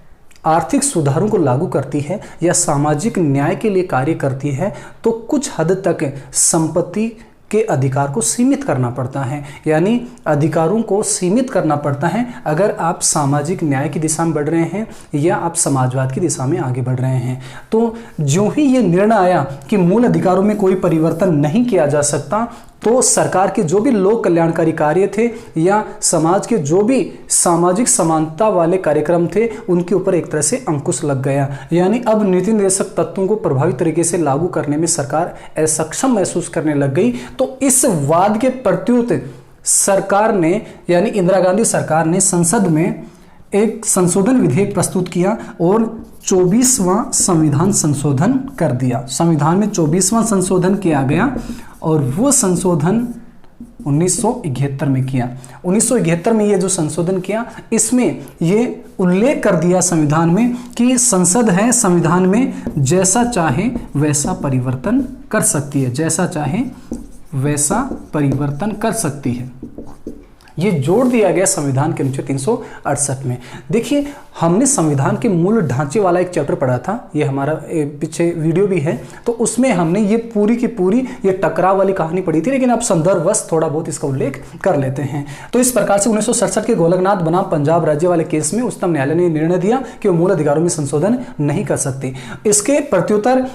S1: आर्थिक सुधारों को लागू करती है या सामाजिक न्याय के लिए कार्य करती है तो कुछ हद तक संपत्ति के अधिकार को सीमित करना पड़ता है, यानी अधिकारों को सीमित करना पड़ता है। अगर आप सामाजिक न्याय की दिशा में बढ़ रहे हैं या आप समाजवाद की दिशा में आगे बढ़ रहे हैं, तो जो ही ये निर्णय आया कि मूल अधिकारों में कोई परिवर्तन नहीं किया जा सकता, तो सरकार के जो भी लोक कल्याणकारी कार्य थे या समाज के जो भी सामाजिक समानता वाले कार्यक्रम थे उनके ऊपर एक तरह से अंकुश लग गया। यानी अब नीति निर्देशक तत्वों को प्रभावी तरीके से लागू करने में सरकार असक्षम महसूस करने लग गई। तो इस वाद के प्रत्युत्तर सरकार ने, यानी इंदिरा गांधी सरकार ने संसद में एक संशोधन विधेयक प्रस्तुत किया और 24वां संविधान संशोधन कर दिया। संविधान में 24वां संशोधन किया गया और वो संशोधन 1971 में किया। 1971 में ये जो संशोधन किया, इसमें ये उल्लेख कर दिया संविधान में कि संसद है संविधान में जैसा चाहे वैसा परिवर्तन कर सकती है, जैसा चाहे वैसा परिवर्तन कर सकती है। ये जोड़ दिया गया संविधान के अनुच्छेद 368 में। देखिए, हमने संविधान के मूल ढांचे वाला एक चैप्टर पढ़ा था, ये हमारा पीछे वीडियो भी है, तो उसमें हमने ये पूरी की पूरी ये टकराव वाली कहानी पढ़ी थी, लेकिन अब संदर्भवश थोड़ा बहुत इसका उल्लेख कर लेते हैं। तो इस प्रकार से 1967 के गोलकनाथ बनाम पंजाब राज्य वाले केस में उच्चतम न्यायालय ने निर्णय दिया कि वो मूल अधिकारों में संशोधन नहीं कर सकती। इसके प्रत्युत्तर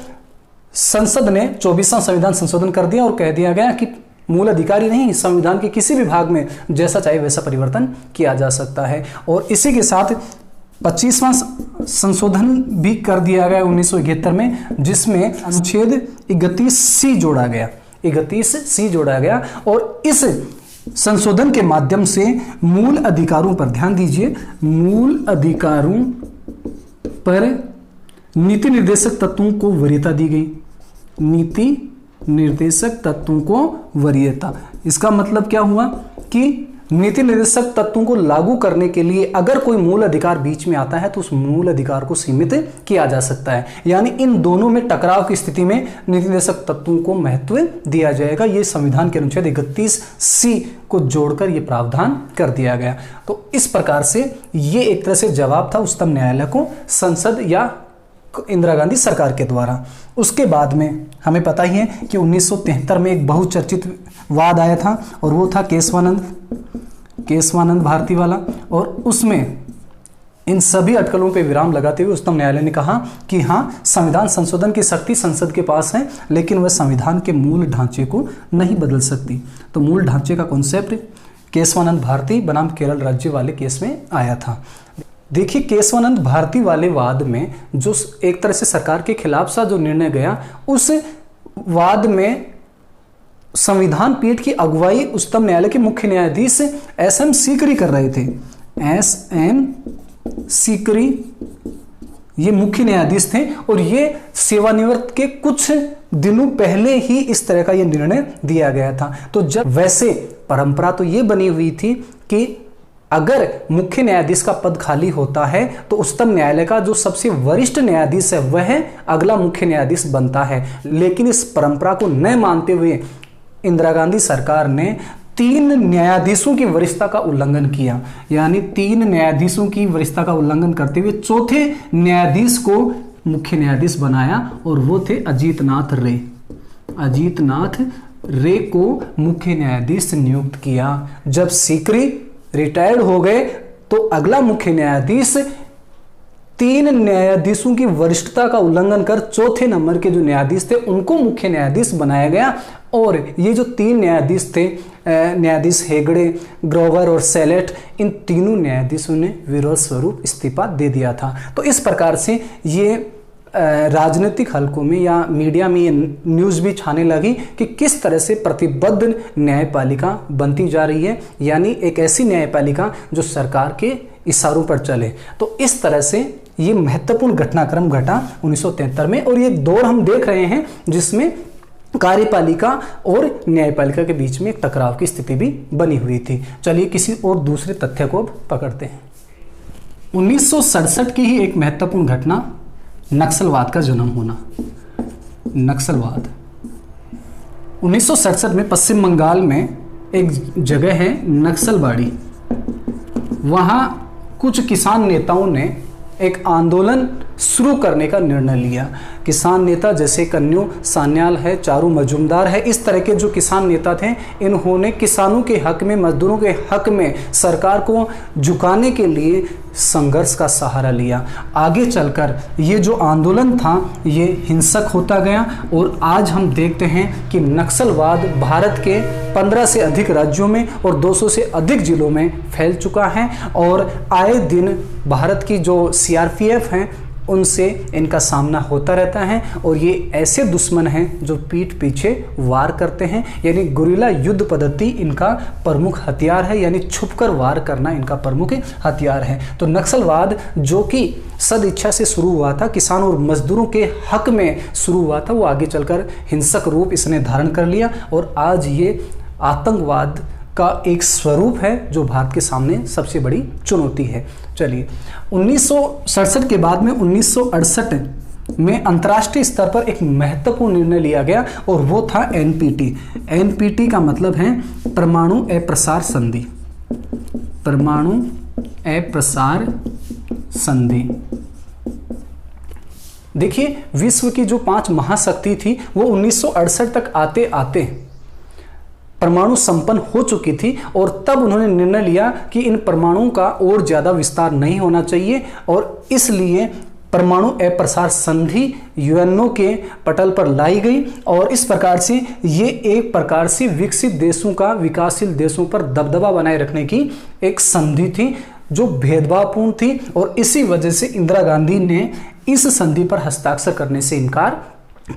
S1: संसद ने 24वां संविधान संशोधन कर दिया और कह दिया गया कि मूल अधिकारी नहीं, संविधान के किसी भी भाग में जैसा चाहे वैसा परिवर्तन किया जा सकता है। और इसी के साथ 25वां संशोधन भी कर दिया गया 1971 में, जिसमें अनुच्छेद 31C जोड़ा गया। 31C जोड़ा गया और इस संशोधन के माध्यम से मूल अधिकारों पर ध्यान दीजिए, मूल अधिकारों पर नीति निर्देशक तत्वों को वरीयता दी गई। नीति निर्देशक तत्वों को वरीयता, इसका मतलब क्या हुआ कि नीति निर्देशक तत्वों को लागू करने के लिए अगर कोई मूल अधिकार बीच में आता है तो उस मूल अधिकार को सीमित किया जा सकता है। यानी इन दोनों में टकराव की स्थिति में नीति निर्देशक तत्वों को महत्व दिया जाएगा। ये संविधान के अनुच्छेद 31C को जोड़कर ये प्रावधान कर दिया गया। तो इस प्रकार से ये एक तरह से जवाब था उच्चतम न्यायालय को संसद या इंदिरा गांधी सरकार के द्वारा। उसके बाद में हमें पता ही है कि 1973 में एक बहुचर्चित वाद आया था और वो था केशवानंद भारती वाला, और उसमें इन सभी अटकलों पर विराम लगाते हुए उच्चतम न्यायालय ने कहा कि हाँ, संविधान संशोधन की शक्ति संसद के पास है, लेकिन वह संविधान के मूल ढांचे को नहीं बदल सकती। तो मूल ढांचे का कॉन्सेप्ट केशवानंद भारती बनाम केरल राज्य वाले केस में आया था। देखिए, केशवानंद भारती वाले वाद में जो एक तरह से सरकार के खिलाफ सा जो निर्णय गया, उस वाद में संविधान पीठ की अगुवाई उच्चतम न्यायालय के मुख्य न्यायाधीश एस.एम. सीकरी कर रहे थे। एस.एम. सीकरी ये मुख्य न्यायाधीश थे और ये सेवानिवृत्त के कुछ दिनों पहले ही इस तरह का ये निर्णय दिया गया था। तो जब वैसे परंपरा तो ये बनी हुई थी कि अगर मुख्य न्यायाधीश का पद खाली होता है तो उच्चतम न्यायालय का जो सबसे वरिष्ठ न्यायाधीश है वह अगला मुख्य न्यायाधीश बनता है। लेकिन इस परंपरा को न मानते हुए इंदिरा गांधी सरकार ने 3 न्यायाधीशों की वरिष्ठता का उल्लंघन किया, यानी 3 न्यायाधीशों की वरिष्ठता का उल्लंघन करते हुए चौथे न्यायाधीश को मुख्य न्यायाधीश बनाया और वो थे अजीत नाथ रे। अजीत नाथ रे को मुख्य न्यायाधीश नियुक्त किया। जब सीकरी रिटायर्ड हो गए तो अगला मुख्य न्यायाधीश 3 न्यायाधीशों की वरिष्ठता का उल्लंघन कर चौथे नंबर के जो न्यायाधीश थे उनको मुख्य न्यायाधीश बनाया गया। और ये जो 3 न्यायाधीश थे, न्यायाधीश हेगड़े, ग्रोवर और सेलेट, इन तीनों न्यायाधीशों ने विरोध स्वरूप इस्तीफा दे दिया था। तो इस प्रकार से ये राजनीतिक हलकों में या मीडिया में ये न्यूज़ भी छाने लगी कि किस तरह से प्रतिबद्ध न्यायपालिका बनती जा रही है, यानी एक ऐसी न्यायपालिका जो सरकार के इशारों पर चले। तो इस तरह से ये महत्वपूर्ण घटनाक्रम घटा 1973 में और ये दौर हम देख रहे हैं जिसमें कार्यपालिका और न्यायपालिका के बीच में एक टकराव की स्थिति भी बनी हुई थी। चलिए किसी और दूसरे तथ्य को पकड़ते हैं। 1967 की ही एक महत्वपूर्ण घटना, नक्सलवाद का जन्म होना। नक्सलवाद 1967 में पश्चिम बंगाल में एक जगह है नक्सलबाड़ी। वहाँ कुछ किसान नेताओं ने एक आंदोलन शुरू करने का निर्णय लिया। किसान नेता जैसे कन्यू सान्याल है, चारू मजूमदार है, इस तरह के जो किसान नेता थे, इन्होंने किसानों के हक में, मजदूरों के हक में सरकार को झुकाने के लिए संघर्ष का सहारा लिया। आगे चलकर ये जो आंदोलन था ये हिंसक होता गया और आज हम देखते हैं कि नक्सलवाद भारत के 15 से अधिक राज्यों में और 200 से अधिक जिलों में फैल चुका है और आए दिन भारत की जो सीआरपीएफ हैं उनसे इनका सामना होता रहता है। और ये ऐसे दुश्मन हैं जो पीठ पीछे वार करते हैं, यानी गुरिल्ला युद्ध पद्धति इनका प्रमुख हथियार है, यानी छुपकर वार करना इनका प्रमुख हथियार है। तो नक्सलवाद जो कि सदिच्छा से शुरू हुआ था, किसान और मजदूरों के हक में शुरू हुआ था, वो आगे चलकर हिंसक रूप इसने धारण कर लिया और आज ये आतंकवाद का एक स्वरूप है जो भारत के सामने सबसे बड़ी चुनौती है। चलिए 1967 के बाद में 1968 में अंतर्राष्ट्रीय स्तर पर एक महत्वपूर्ण निर्णय लिया गया और वो था एनपीटी। एनपीटी का मतलब है परमाणु अप्रसार संधि। परमाणु अप्रसार संधि। देखिए विश्व की जो 5 महाशक्ति थी वो 1968 तक आते आते परमाणु संपन्न हो चुकी थी और तब उन्होंने निर्णय लिया कि इन परमाणुओं का और ज्यादा विस्तार नहीं होना चाहिए और इसलिए परमाणु अप्रसार संधि यूएनओ के पटल पर लाई गई और इस प्रकार से ये एक प्रकार से विकसित देशों का विकासशील देशों पर दबदबा बनाए रखने की एक संधि थी जो भेदभावपूर्ण थी और इसी वजह से इंदिरा गांधी ने इस संधि पर हस्ताक्षर करने से इनकार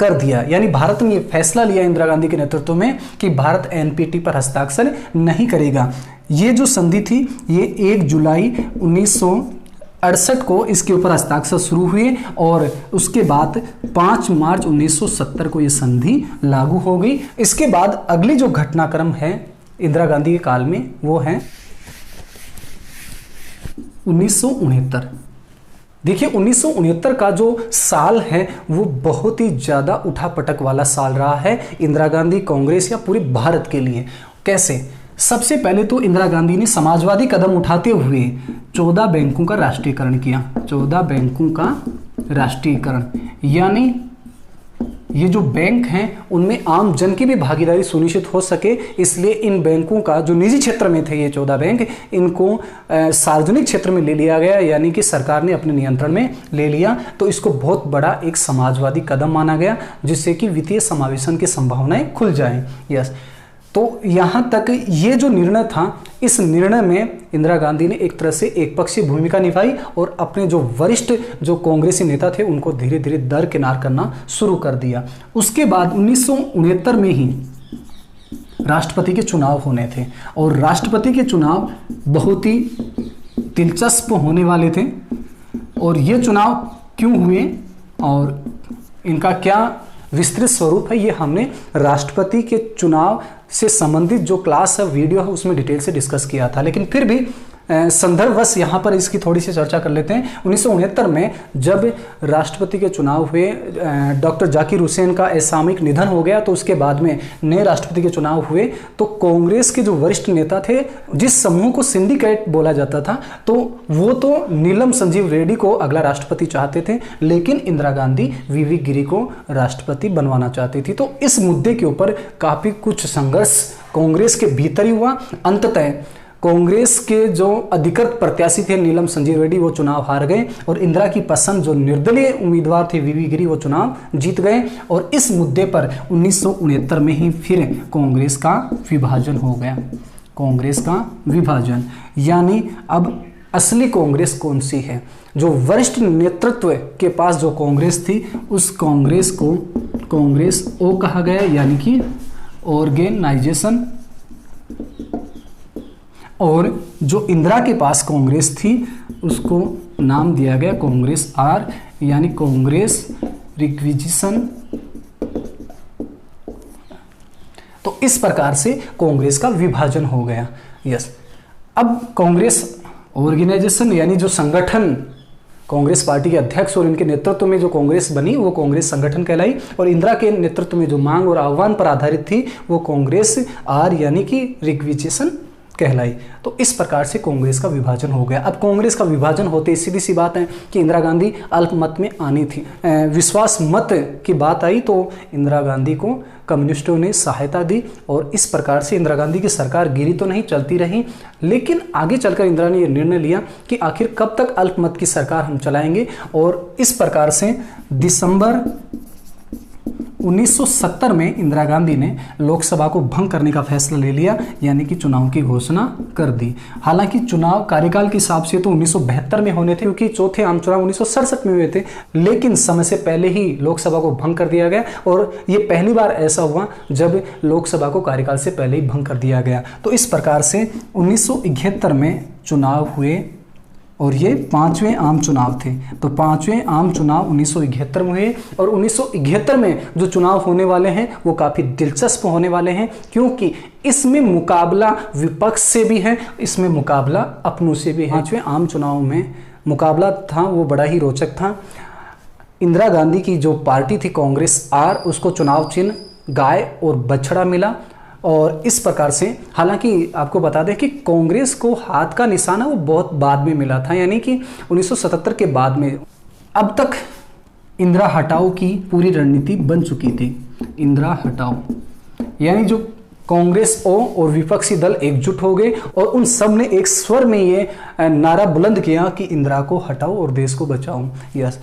S1: कर दिया। यानी भारत ने यह फैसला लिया इंदिरा गांधी के नेतृत्व में कि भारत एनपीटी पर हस्ताक्षर नहीं करेगा। ये जो संधि थी ये 1 जुलाई 1968 को इसके ऊपर हस्ताक्षर शुरू हुए और उसके बाद 5 मार्च 1970 को ये संधि लागू हो गई। इसके बाद अगली जो घटनाक्रम है इंदिरा गांधी के काल में वो है 1969। देखिए 1969 का जो साल है वो बहुत ही ज़्यादा उठापटक वाला साल रहा है इंदिरा गांधी, कांग्रेस या पूरे भारत के लिए। कैसे? सबसे पहले तो इंदिरा गांधी ने समाजवादी कदम उठाते हुए 14 बैंकों का राष्ट्रीयकरण किया। 14 बैंकों का राष्ट्रीयकरण, यानी ये जो बैंक हैं उनमें आम जन की भी भागीदारी सुनिश्चित हो सके, इसलिए इन बैंकों का जो निजी क्षेत्र में थे ये 14 बैंक, इनको सार्वजनिक क्षेत्र में ले लिया गया, यानी कि सरकार ने अपने नियंत्रण में ले लिया। तो इसको बहुत बड़ा एक समाजवादी कदम माना गया जिससे कि वित्तीय समावेशन की संभावनाएं खुल जाएं। यस, तो यहाँ तक ये जो निर्णय था, इस निर्णय में इंदिरा गांधी ने एक तरह से एकपक्षीय भूमिका निभाई और अपने जो वरिष्ठ जो कांग्रेसी नेता थे उनको धीरे धीरे दरकिनार करना शुरू कर दिया। उसके बाद 1969 में ही राष्ट्रपति के चुनाव होने थे और राष्ट्रपति के चुनाव बहुत ही दिलचस्प होने वाले थे। और ये चुनाव क्यों हुए और इनका क्या विस्तृत स्वरूप है, ये हमने राष्ट्रपति के चुनाव से संबंधित जो क्लास है, वीडियो है, उसमें डिटेल से डिस्कस किया था। लेकिन फिर भी संदर्भवश यहाँ पर इसकी थोड़ी सी चर्चा कर लेते हैं। 1969 में जब राष्ट्रपति के चुनाव हुए, डॉक्टर जाकिर हुसैन का असामयिक निधन हो गया, तो उसके बाद में नए राष्ट्रपति के चुनाव हुए। तो कांग्रेस के जो वरिष्ठ नेता थे, जिस समूह को सिंडिकेट बोला जाता था, तो वो तो नीलम संजीव रेड्डी को अगला राष्ट्रपति चाहते थे, लेकिन इंदिरा गांधी वीवी गिरी को राष्ट्रपति बनवाना चाहती थी। तो इस मुद्दे के ऊपर काफ़ी कुछ संघर्ष कांग्रेस के भीतर ही हुआ। अंततः कांग्रेस के जो अधिकृत प्रत्याशी थे नीलम संजीव रेड्डी, वो चुनाव हार गए और इंदिरा की पसंद जो निर्दलीय उम्मीदवार थे वीवी गिरी, वो चुनाव जीत गए। और इस मुद्दे पर 1969 में ही फिर कांग्रेस का विभाजन हो गया। कांग्रेस का विभाजन यानी अब असली कांग्रेस कौन सी है? जो वरिष्ठ नेतृत्व के पास जो कांग्रेस थी, उस कांग्रेस को कांग्रेस ओ कहा गया, यानी कि ऑर्गेनाइजेशन। और जो इंदिरा के पास कांग्रेस थी, उसको नाम दिया गया कांग्रेस आर, यानी कांग्रेस रिक्विजिशन। तो इस प्रकार से कांग्रेस का विभाजन हो गया। यस, अब कांग्रेस ऑर्गेनाइजेशन यानी जो संगठन, कांग्रेस पार्टी के अध्यक्ष और इनके नेतृत्व में जो कांग्रेस बनी, वो कांग्रेस संगठन कहलाई। और इंदिरा के नेतृत्व में जो मांग और आह्वान पर आधारित थी, वो कांग्रेस आर यानी कि रिक्विजिशन कहलाई। तो इस प्रकार से कांग्रेस का विभाजन हो गया। अब कांग्रेस का विभाजन होते सीधी सी बात है कि इंदिरा गांधी अल्पमत में आनी थी। विश्वास मत की बात आई तो इंदिरा गांधी को कम्युनिस्टों ने सहायता दी और इस प्रकार से इंदिरा गांधी की सरकार गिरी तो नहीं, चलती रही। लेकिन आगे चलकर इंदिरा ने यह निर्णय लिया कि आखिर कब तक अल्पमत की सरकार हम चलाएंगे। और इस प्रकार से दिसंबर 1970 में इंदिरा गांधी ने लोकसभा को भंग करने का फैसला ले लिया, यानी कि चुनाव की घोषणा कर दी। हालांकि चुनाव कार्यकाल के हिसाब से तो 1972 में होने थे, क्योंकि चौथे आम चुनाव 1967 में हुए थे, लेकिन समय से पहले ही लोकसभा को भंग कर दिया गया। और ये पहली बार ऐसा हुआ जब लोकसभा को कार्यकाल से पहले ही भंग कर दिया गया। तो इस प्रकार से 1971 में चुनाव हुए और ये 5वें आम चुनाव थे। तो 5वें आम चुनाव 1971 में हुए और 1971 में जो चुनाव होने वाले हैं वो काफ़ी दिलचस्प होने वाले हैं, क्योंकि इसमें मुकाबला विपक्ष से भी है, इसमें मुकाबला अपनों से भी है। 5वें आम चुनाव में मुकाबला था वो बड़ा ही रोचक था। इंदिरा गांधी की जो पार्टी थी कांग्रेस आर, उसको चुनाव चिन्ह गाय और बछड़ा मिला। और इस प्रकार से, हालांकि आपको बता दें कि कांग्रेस को हाथ का निशाना वो बहुत बाद में मिला था, यानी कि 1977 के बाद में। अब तक इंदिरा हटाओ की पूरी रणनीति बन चुकी थी। इंदिरा हटाओ यानी जो कांग्रेस ओ और विपक्षी दल एकजुट हो गए और उन सब ने एक स्वर में ये नारा बुलंद किया कि इंदिरा को हटाओ और देश को बचाओ। यस,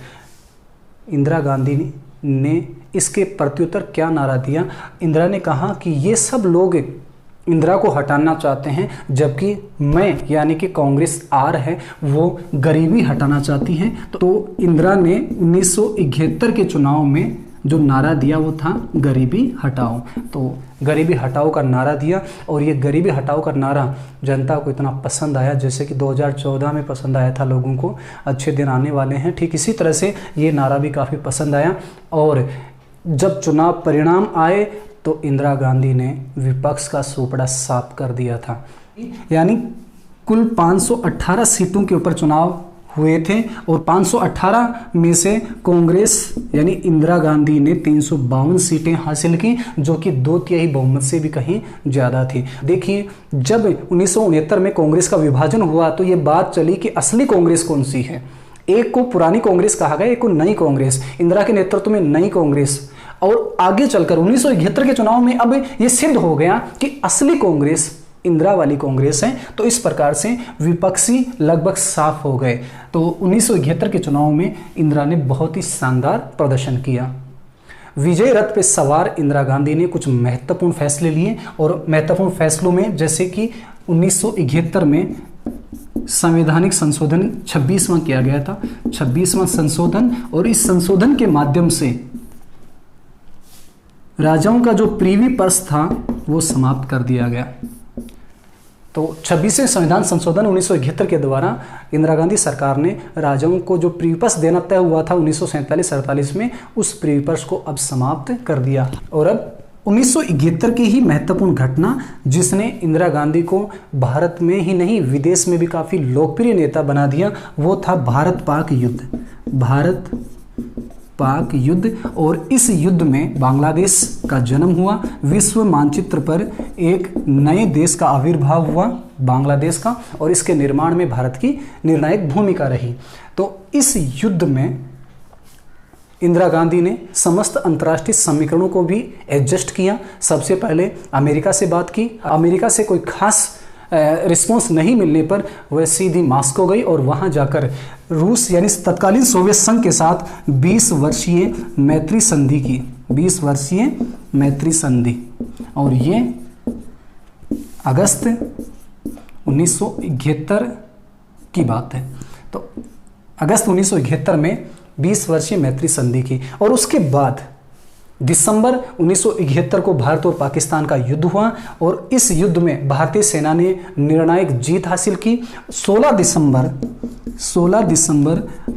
S1: इंदिरा गांधी ने इसके प्रत्युत्तर क्या नारा दिया? इंदिरा ने कहा कि ये सब लोग इंदिरा को हटाना चाहते हैं, जबकि मैं यानी कि कांग्रेस आर है वो गरीबी हटाना चाहती हैं। तो इंदिरा ने 1971 के चुनाव में जो नारा दिया वो था गरीबी हटाओ। तो गरीबी हटाओ का नारा दिया और ये गरीबी हटाओ का नारा जनता को इतना पसंद आया, जैसे कि 2014 में पसंद आया था लोगों को, अच्छे दिन आने वाले हैं, ठीक इसी तरह से ये नारा भी काफ़ी पसंद आया। और जब चुनाव परिणाम आए तो इंदिरा गांधी ने विपक्ष का सोपड़ा साफ कर दिया था। यानी कुल 518 सीटों के ऊपर चुनाव हुए थे और 518 में से कांग्रेस यानी इंदिरा गांधी ने 352 सीटें हासिल की, जो कि 2/3 बहुमत से भी कहीं ज़्यादा थी। देखिए, जब 1969 में कांग्रेस का विभाजन हुआ तो ये बात चली कि असली कांग्रेस कौन सी है। एक को पुरानी कांग्रेस कहा गया, एक को नई कांग्रेस, इंदिरा के नेतृत्व में नई कांग्रेस। और आगे चलकर 1971 के चुनाव में अब ये सिद्ध हो गया कि असली कांग्रेस इंदिरा वाली कांग्रेस है। तो इस प्रकार से विपक्षी लगभग साफ हो गए। तो 1971 के चुनाव में इंदिरा ने बहुत ही शानदार प्रदर्शन किया। विजय रथ पे सवार इंदिरा गांधी ने कुछ महत्वपूर्ण फैसले लिए और महत्वपूर्ण फैसलों में जैसे कि 1971 में संवैधानिक संशोधन 26वां किया गया था, 26वां संशोधन। और इस संशोधन के माध्यम से राजाओं का जो प्रीवी पर्स था वो समाप्त कर दिया गया। तो 26वें संविधान संशोधन 1971 के द्वारा इंदिरा गांधी सरकार ने राजाओं को जो प्रीवी पर्स देना तय हुआ था 1947-48 में, उस प्रीवी पर्स को अब समाप्त कर दिया। और अब 1971 की ही महत्वपूर्ण घटना जिसने इंदिरा गांधी को भारत में ही नहीं विदेश में भी काफ़ी लोकप्रिय नेता बना दिया, वो था भारत पाक युद्ध। भारत पाक युद्ध। और इस युद्ध में बांग्लादेश का जन्म हुआ, विश्व मानचित्र पर एक नए देश का आविर्भाव हुआ बांग्लादेश का, और इसके निर्माण में भारत की निर्णायक भूमिका रही। तो इस युद्ध में इंदिरा गांधी ने समस्त अंतर्राष्ट्रीय समीकरणों को भी एडजस्ट किया। सबसे पहले अमेरिका से बात की। अमेरिका से कोई खास रिस्पॉन्स नहीं मिलने पर वह सीधी मॉस्को गई और वहां जाकर रूस यानी तत्कालीन सोवियत संघ के साथ 20 वर्षीय मैत्री संधि की। 20 वर्षीय मैत्री संधि, और ये अगस्त 1971 की बात है। तो अगस्त 1971 में 20 वर्षीय मैत्री संधि की। और उसके बाद दिसंबर 1971 को भारत और पाकिस्तान का युद्ध हुआ, और इस युद्ध में भारतीय सेना ने निर्णायक जीत हासिल की। 16 दिसंबर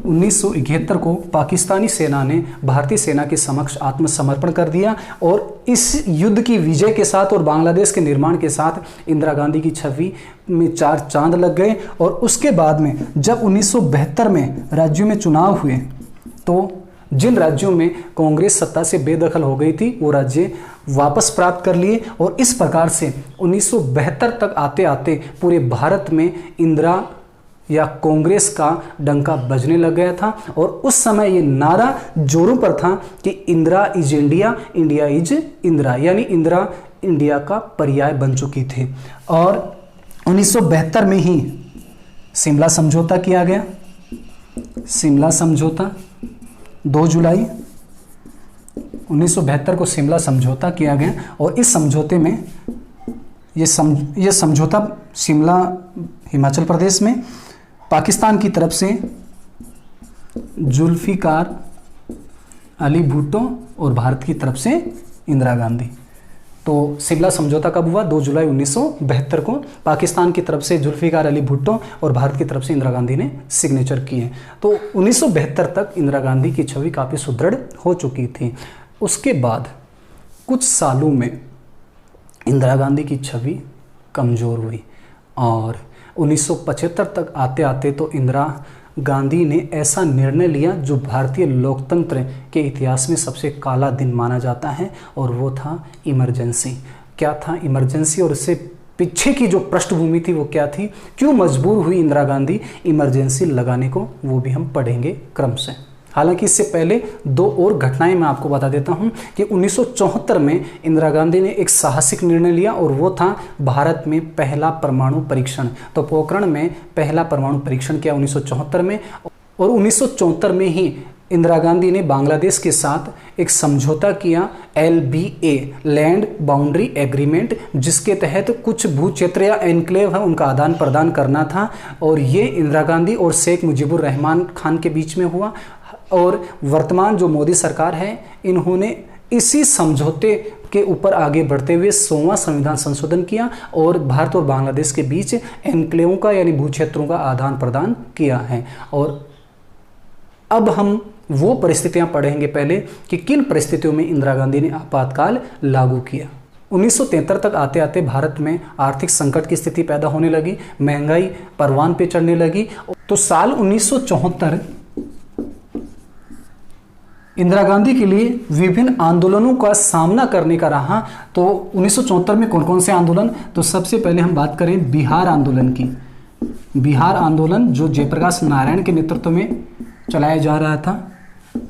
S1: 1971 को पाकिस्तानी सेना ने भारतीय सेना के समक्ष आत्मसमर्पण कर दिया, और इस युद्ध की विजय के साथ और बांग्लादेश के निर्माण के साथ इंदिरा गांधी की छवि में 4 चांद लग गए। और उसके बाद में जब 1972 में राज्यों में चुनाव हुए, तो जिन राज्यों में कांग्रेस सत्ता से बेदखल हो गई थी वो राज्य वापस प्राप्त कर लिए, और इस प्रकार से 1972 तक आते आते पूरे भारत में इंदिरा या कांग्रेस का डंका बजने लग गया था। और उस समय ये नारा जोरों पर था कि Indira is India, India is Indira, यानी इंदिरा इंडिया का पर्याय बन चुकी थी। और 1972 में ही शिमला समझौता किया गया। शिमला समझौता 2 जुलाई 1972 को शिमला समझौता किया गया, और इस समझौते में ये समझौता शिमला हिमाचल प्रदेश में पाकिस्तान की तरफ से जुल्फिकार अली भुट्टो और भारत की तरफ से इंदिरा गांधी। तो शिमला समझौता कब हुआ? 2 जुलाई 1972 को पाकिस्तान की तरफ से जुल्फिकार अली भुट्टो और भारत की तरफ से इंदिरा गांधी ने सिग्नेचर किए। तो 1972 तक इंदिरा गांधी की छवि काफ़ी सुदृढ़ हो चुकी थी। उसके बाद कुछ सालों में इंदिरा गांधी की छवि कमज़ोर हुई, और 1975 तक आते आते तो इंदिरा गांधी ने ऐसा निर्णय लिया जो भारतीय लोकतंत्र के इतिहास में सबसे काला दिन माना जाता है, और वो था इमरजेंसी। क्या था इमरजेंसी, और उससे पीछे की जो पृष्ठभूमि थी वो क्या थी, क्यों मजबूर हुई इंदिरा गांधी इमरजेंसी लगाने को, वो भी हम पढ़ेंगे क्रम से। हालांकि इससे पहले 2 और घटनाएं मैं आपको बता देता हूं कि 1974 में इंदिरा गांधी ने एक साहसिक निर्णय लिया, और वो था भारत में पहला परमाणु परीक्षण। तो पोखरण में पहला परमाणु परीक्षण किया 1974 में, और 1974 में ही इंदिरा गांधी ने बांग्लादेश के साथ एक समझौता किया, LBA लैंड बाउंड्री एग्रीमेंट, जिसके तहत कुछ भू क्षेत्र या एनक्लेव है उनका आदान प्रदान करना था। और ये इंदिरा गांधी और शेख मुजीबुर रहमान खान के बीच में हुआ। और वर्तमान जो मोदी सरकार है, इन्होंने इसी समझौते के ऊपर आगे बढ़ते हुए 100वां संविधान संशोधन किया, और भारत और बांग्लादेश के बीच एनक्लेवों का यानी भू क्षेत्रों का आदान प्रदान किया है। और अब हम वो परिस्थितियां पढ़ेंगे पहले कि किन परिस्थितियों में इंदिरा गांधी ने आपातकाल लागू किया। 1973 तक आते आते भारत में आर्थिक संकट की स्थिति पैदा होने लगी, महंगाई परवान पे चढ़ने लगी। तो साल 1974 इंदिरा गांधी के लिए विभिन्न आंदोलनों का सामना करने का रहा। तो 1974 में कौन कौन से आंदोलन, तो सबसे पहले हम बात करें बिहार आंदोलन की। बिहार आंदोलन जो जयप्रकाश नारायण के नेतृत्व में चलाया जा रहा था,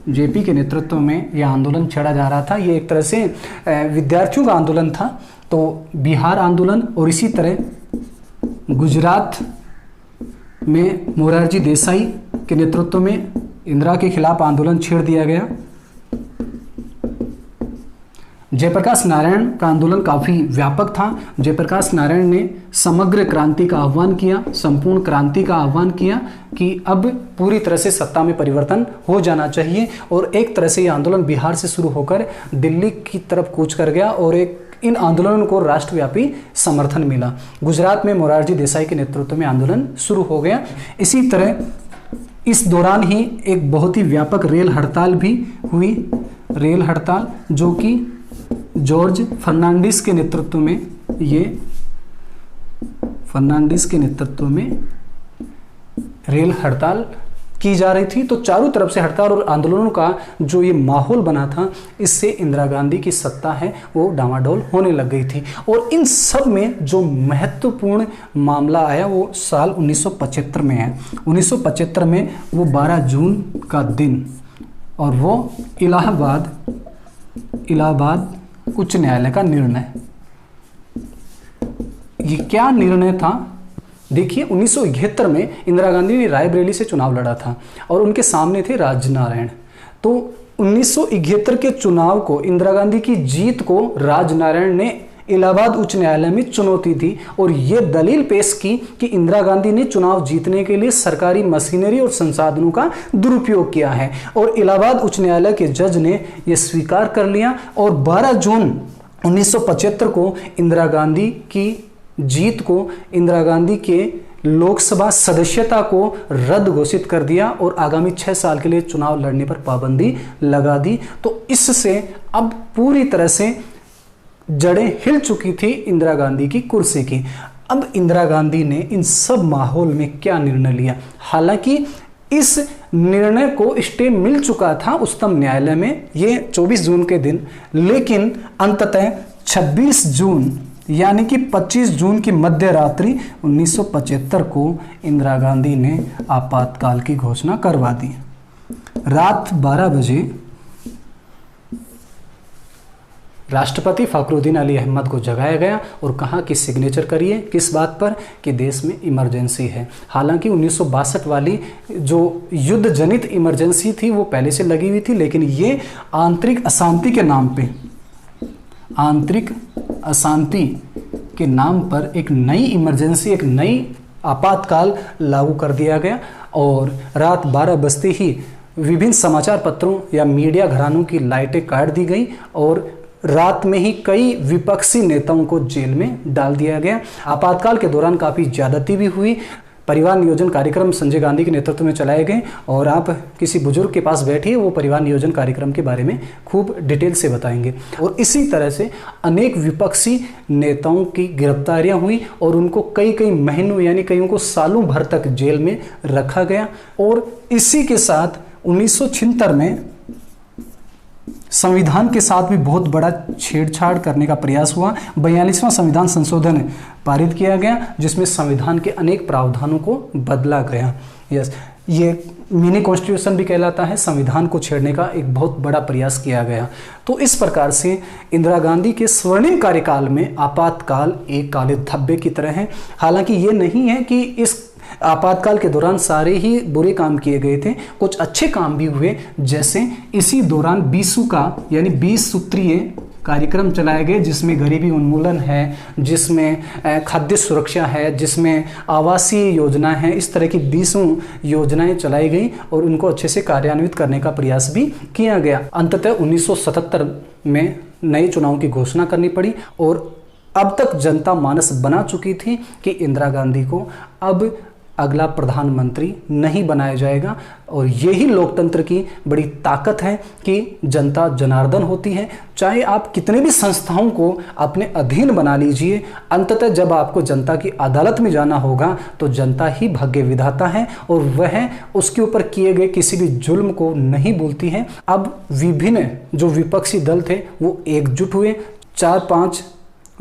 S1: जेपी के नेतृत्व में यह आंदोलन छेड़ा जा रहा था। ये एक तरह से विद्यार्थियों का आंदोलन था। तो बिहार आंदोलन, और इसी तरह गुजरात में मोरारजी देसाई के नेतृत्व में इंदिरा के खिलाफ आंदोलन छेड़ दिया गया। जयप्रकाश नारायण का आंदोलन काफ़ी व्यापक था। जयप्रकाश नारायण ने समग्र क्रांति का आह्वान किया, संपूर्ण क्रांति का आह्वान किया कि अब पूरी तरह से सत्ता में परिवर्तन हो जाना चाहिए। और एक तरह से ये आंदोलन बिहार से शुरू होकर दिल्ली की तरफ कूच कर गया और इन आंदोलनों को राष्ट्रव्यापी समर्थन मिला। गुजरात में मोरारजी देसाई के नेतृत्व में आंदोलन शुरू हो गया। इसी तरह इस दौरान ही एक बहुत ही व्यापक रेल हड़ताल भी हुई, रेल हड़ताल जो कि जॉर्ज फर्नांडिस के नेतृत्व में रेल हड़ताल की जा रही थी। तो चारों तरफ से हड़ताल और आंदोलनों का जो ये माहौल बना था, इससे इंदिरा गांधी की सत्ता है वो डामाडोल होने लग गई थी। और इन सब में जो महत्वपूर्ण मामला आया वो साल 1975 में है। 1975 में वो 12 जून का दिन, और वो इलाहाबाद उच्च न्यायालय का निर्णय। ये क्या निर्णय था? देखिए, 1971 में इंदिरा गांधी ने रायबरेली से चुनाव लड़ा था और उनके सामने थे राजनारायण। तो 1971 के चुनाव को, इंदिरा गांधी की जीत को राजनारायण ने इलाहाबाद उच्च न्यायालय में चुनौती दी और ये दलील पेश की कि इंदिरा गांधी ने चुनाव जीतने के लिए सरकारी मशीनरी और संसाधनों का दुरुपयोग किया है। और इलाहाबाद उच्च न्यायालय के जज ने यह स्वीकार कर लिया और 12 जून 1975 को इंदिरा गांधी की जीत को, इंदिरा गांधी के लोकसभा सदस्यता को रद्द घोषित कर दिया और आगामी 6 साल के लिए चुनाव लड़ने पर पाबंदी लगा दी। तो इससे अब पूरी तरह से जड़ें हिल चुकी थी इंदिरा गांधी की कुर्सी की। अब इंदिरा गांधी ने इन सब माहौल में क्या निर्णय लिया? हालांकि इस निर्णय को स्टे मिल चुका था उच्चतम न्यायालय में, ये 24 जून के दिन, लेकिन अंततः 26 जून यानी कि 25 जून की मध्य रात्रि 1975 को इंदिरा गांधी ने आपातकाल की घोषणा करवा दी। रात 12 बजे राष्ट्रपति फखरुद्दीन अली अहमद को जगाया गया और कहा कि सिग्नेचर करिए। किस बात पर? कि देश में इमरजेंसी है। हालांकि 1962 वाली जो युद्ध जनित इमरजेंसी थी वो पहले से लगी हुई थी, लेकिन ये आंतरिक अशांति के नाम पे, आंतरिक अशांति के नाम पर एक नई इमरजेंसी, एक नई आपातकाल लागू कर दिया गया। और रात 12 बजते ही विभिन्न समाचार पत्रों या मीडिया घरानों की लाइटें काट दी गई और रात में ही कई विपक्षी नेताओं को जेल में डाल दिया गया। आपातकाल के दौरान काफ़ी ज्यादती भी हुई। परिवार नियोजन कार्यक्रम संजय गांधी के नेतृत्व में चलाए गए और आप किसी बुजुर्ग के पास बैठिए, वो परिवार नियोजन कार्यक्रम के बारे में खूब डिटेल से बताएंगे। और इसी तरह से अनेक विपक्षी नेताओं की गिरफ्तारियां हुई और उनको कई महीनों यानी कईयों को सालों भर तक जेल में रखा गया। और इसी के साथ 1976 में संविधान के साथ भी बहुत बड़ा छेड़छाड़ करने का प्रयास हुआ। 42वां संविधान संशोधन पारित किया गया जिसमें संविधान के अनेक प्रावधानों को बदला गया। ये मिनी कॉन्स्टिट्यूशन भी कहलाता है। संविधान को छेड़ने का एक बहुत बड़ा प्रयास किया गया। तो इस प्रकार से इंदिरा गांधी के स्वर्णिम कार्यकाल में आपातकाल एक काले धब्बे की तरह है। हालांकि ये नहीं है कि इस आपातकाल के दौरान सारे ही बुरे काम किए गए थे, कुछ अच्छे काम भी हुए। जैसे इसी दौरान 20 का यानी 20 सूत्रीय कार्यक्रम चलाए गए जिसमें गरीबी उन्मूलन है, जिसमें खाद्य सुरक्षा है, जिसमें आवासीय योजना है। इस तरह की 20 योजनाएं चलाई गई और उनको अच्छे से कार्यान्वित करने का प्रयास भी किया गया। अंततः 1977 में नए चुनाव की घोषणा करनी पड़ी और अब तक जनता मानस बना चुकी थी कि इंदिरा गांधी को अब अगला प्रधानमंत्री नहीं बनाया जाएगा। और यही लोकतंत्र की बड़ी ताकत है कि जनता जनार्दन होती है। चाहे आप कितने भी संस्थाओं को अपने अधीन बना लीजिए, अंततः जब आपको जनता की अदालत में जाना होगा तो जनता ही भाग्य विधाता है और वह उसके ऊपर किए गए किसी भी जुल्म को नहीं भूलती है। अब विभिन्न जो विपक्षी दल थे वो एकजुट हुए। 4-5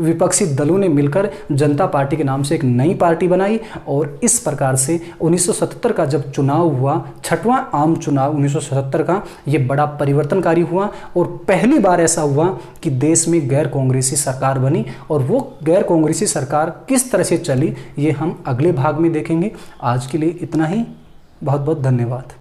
S1: विपक्षी दलों ने मिलकर जनता पार्टी के नाम से एक नई पार्टी बनाई और इस प्रकार से 1977 का जब चुनाव हुआ, 6वां आम चुनाव 1977 का, ये बड़ा परिवर्तनकारी हुआ और पहली बार ऐसा हुआ कि देश में गैर कांग्रेसी सरकार बनी। और वो गैर कांग्रेसी सरकार किस तरह से चली ये हम अगले भाग में देखेंगे। आज के लिए इतना ही। बहुत बहुत धन्यवाद।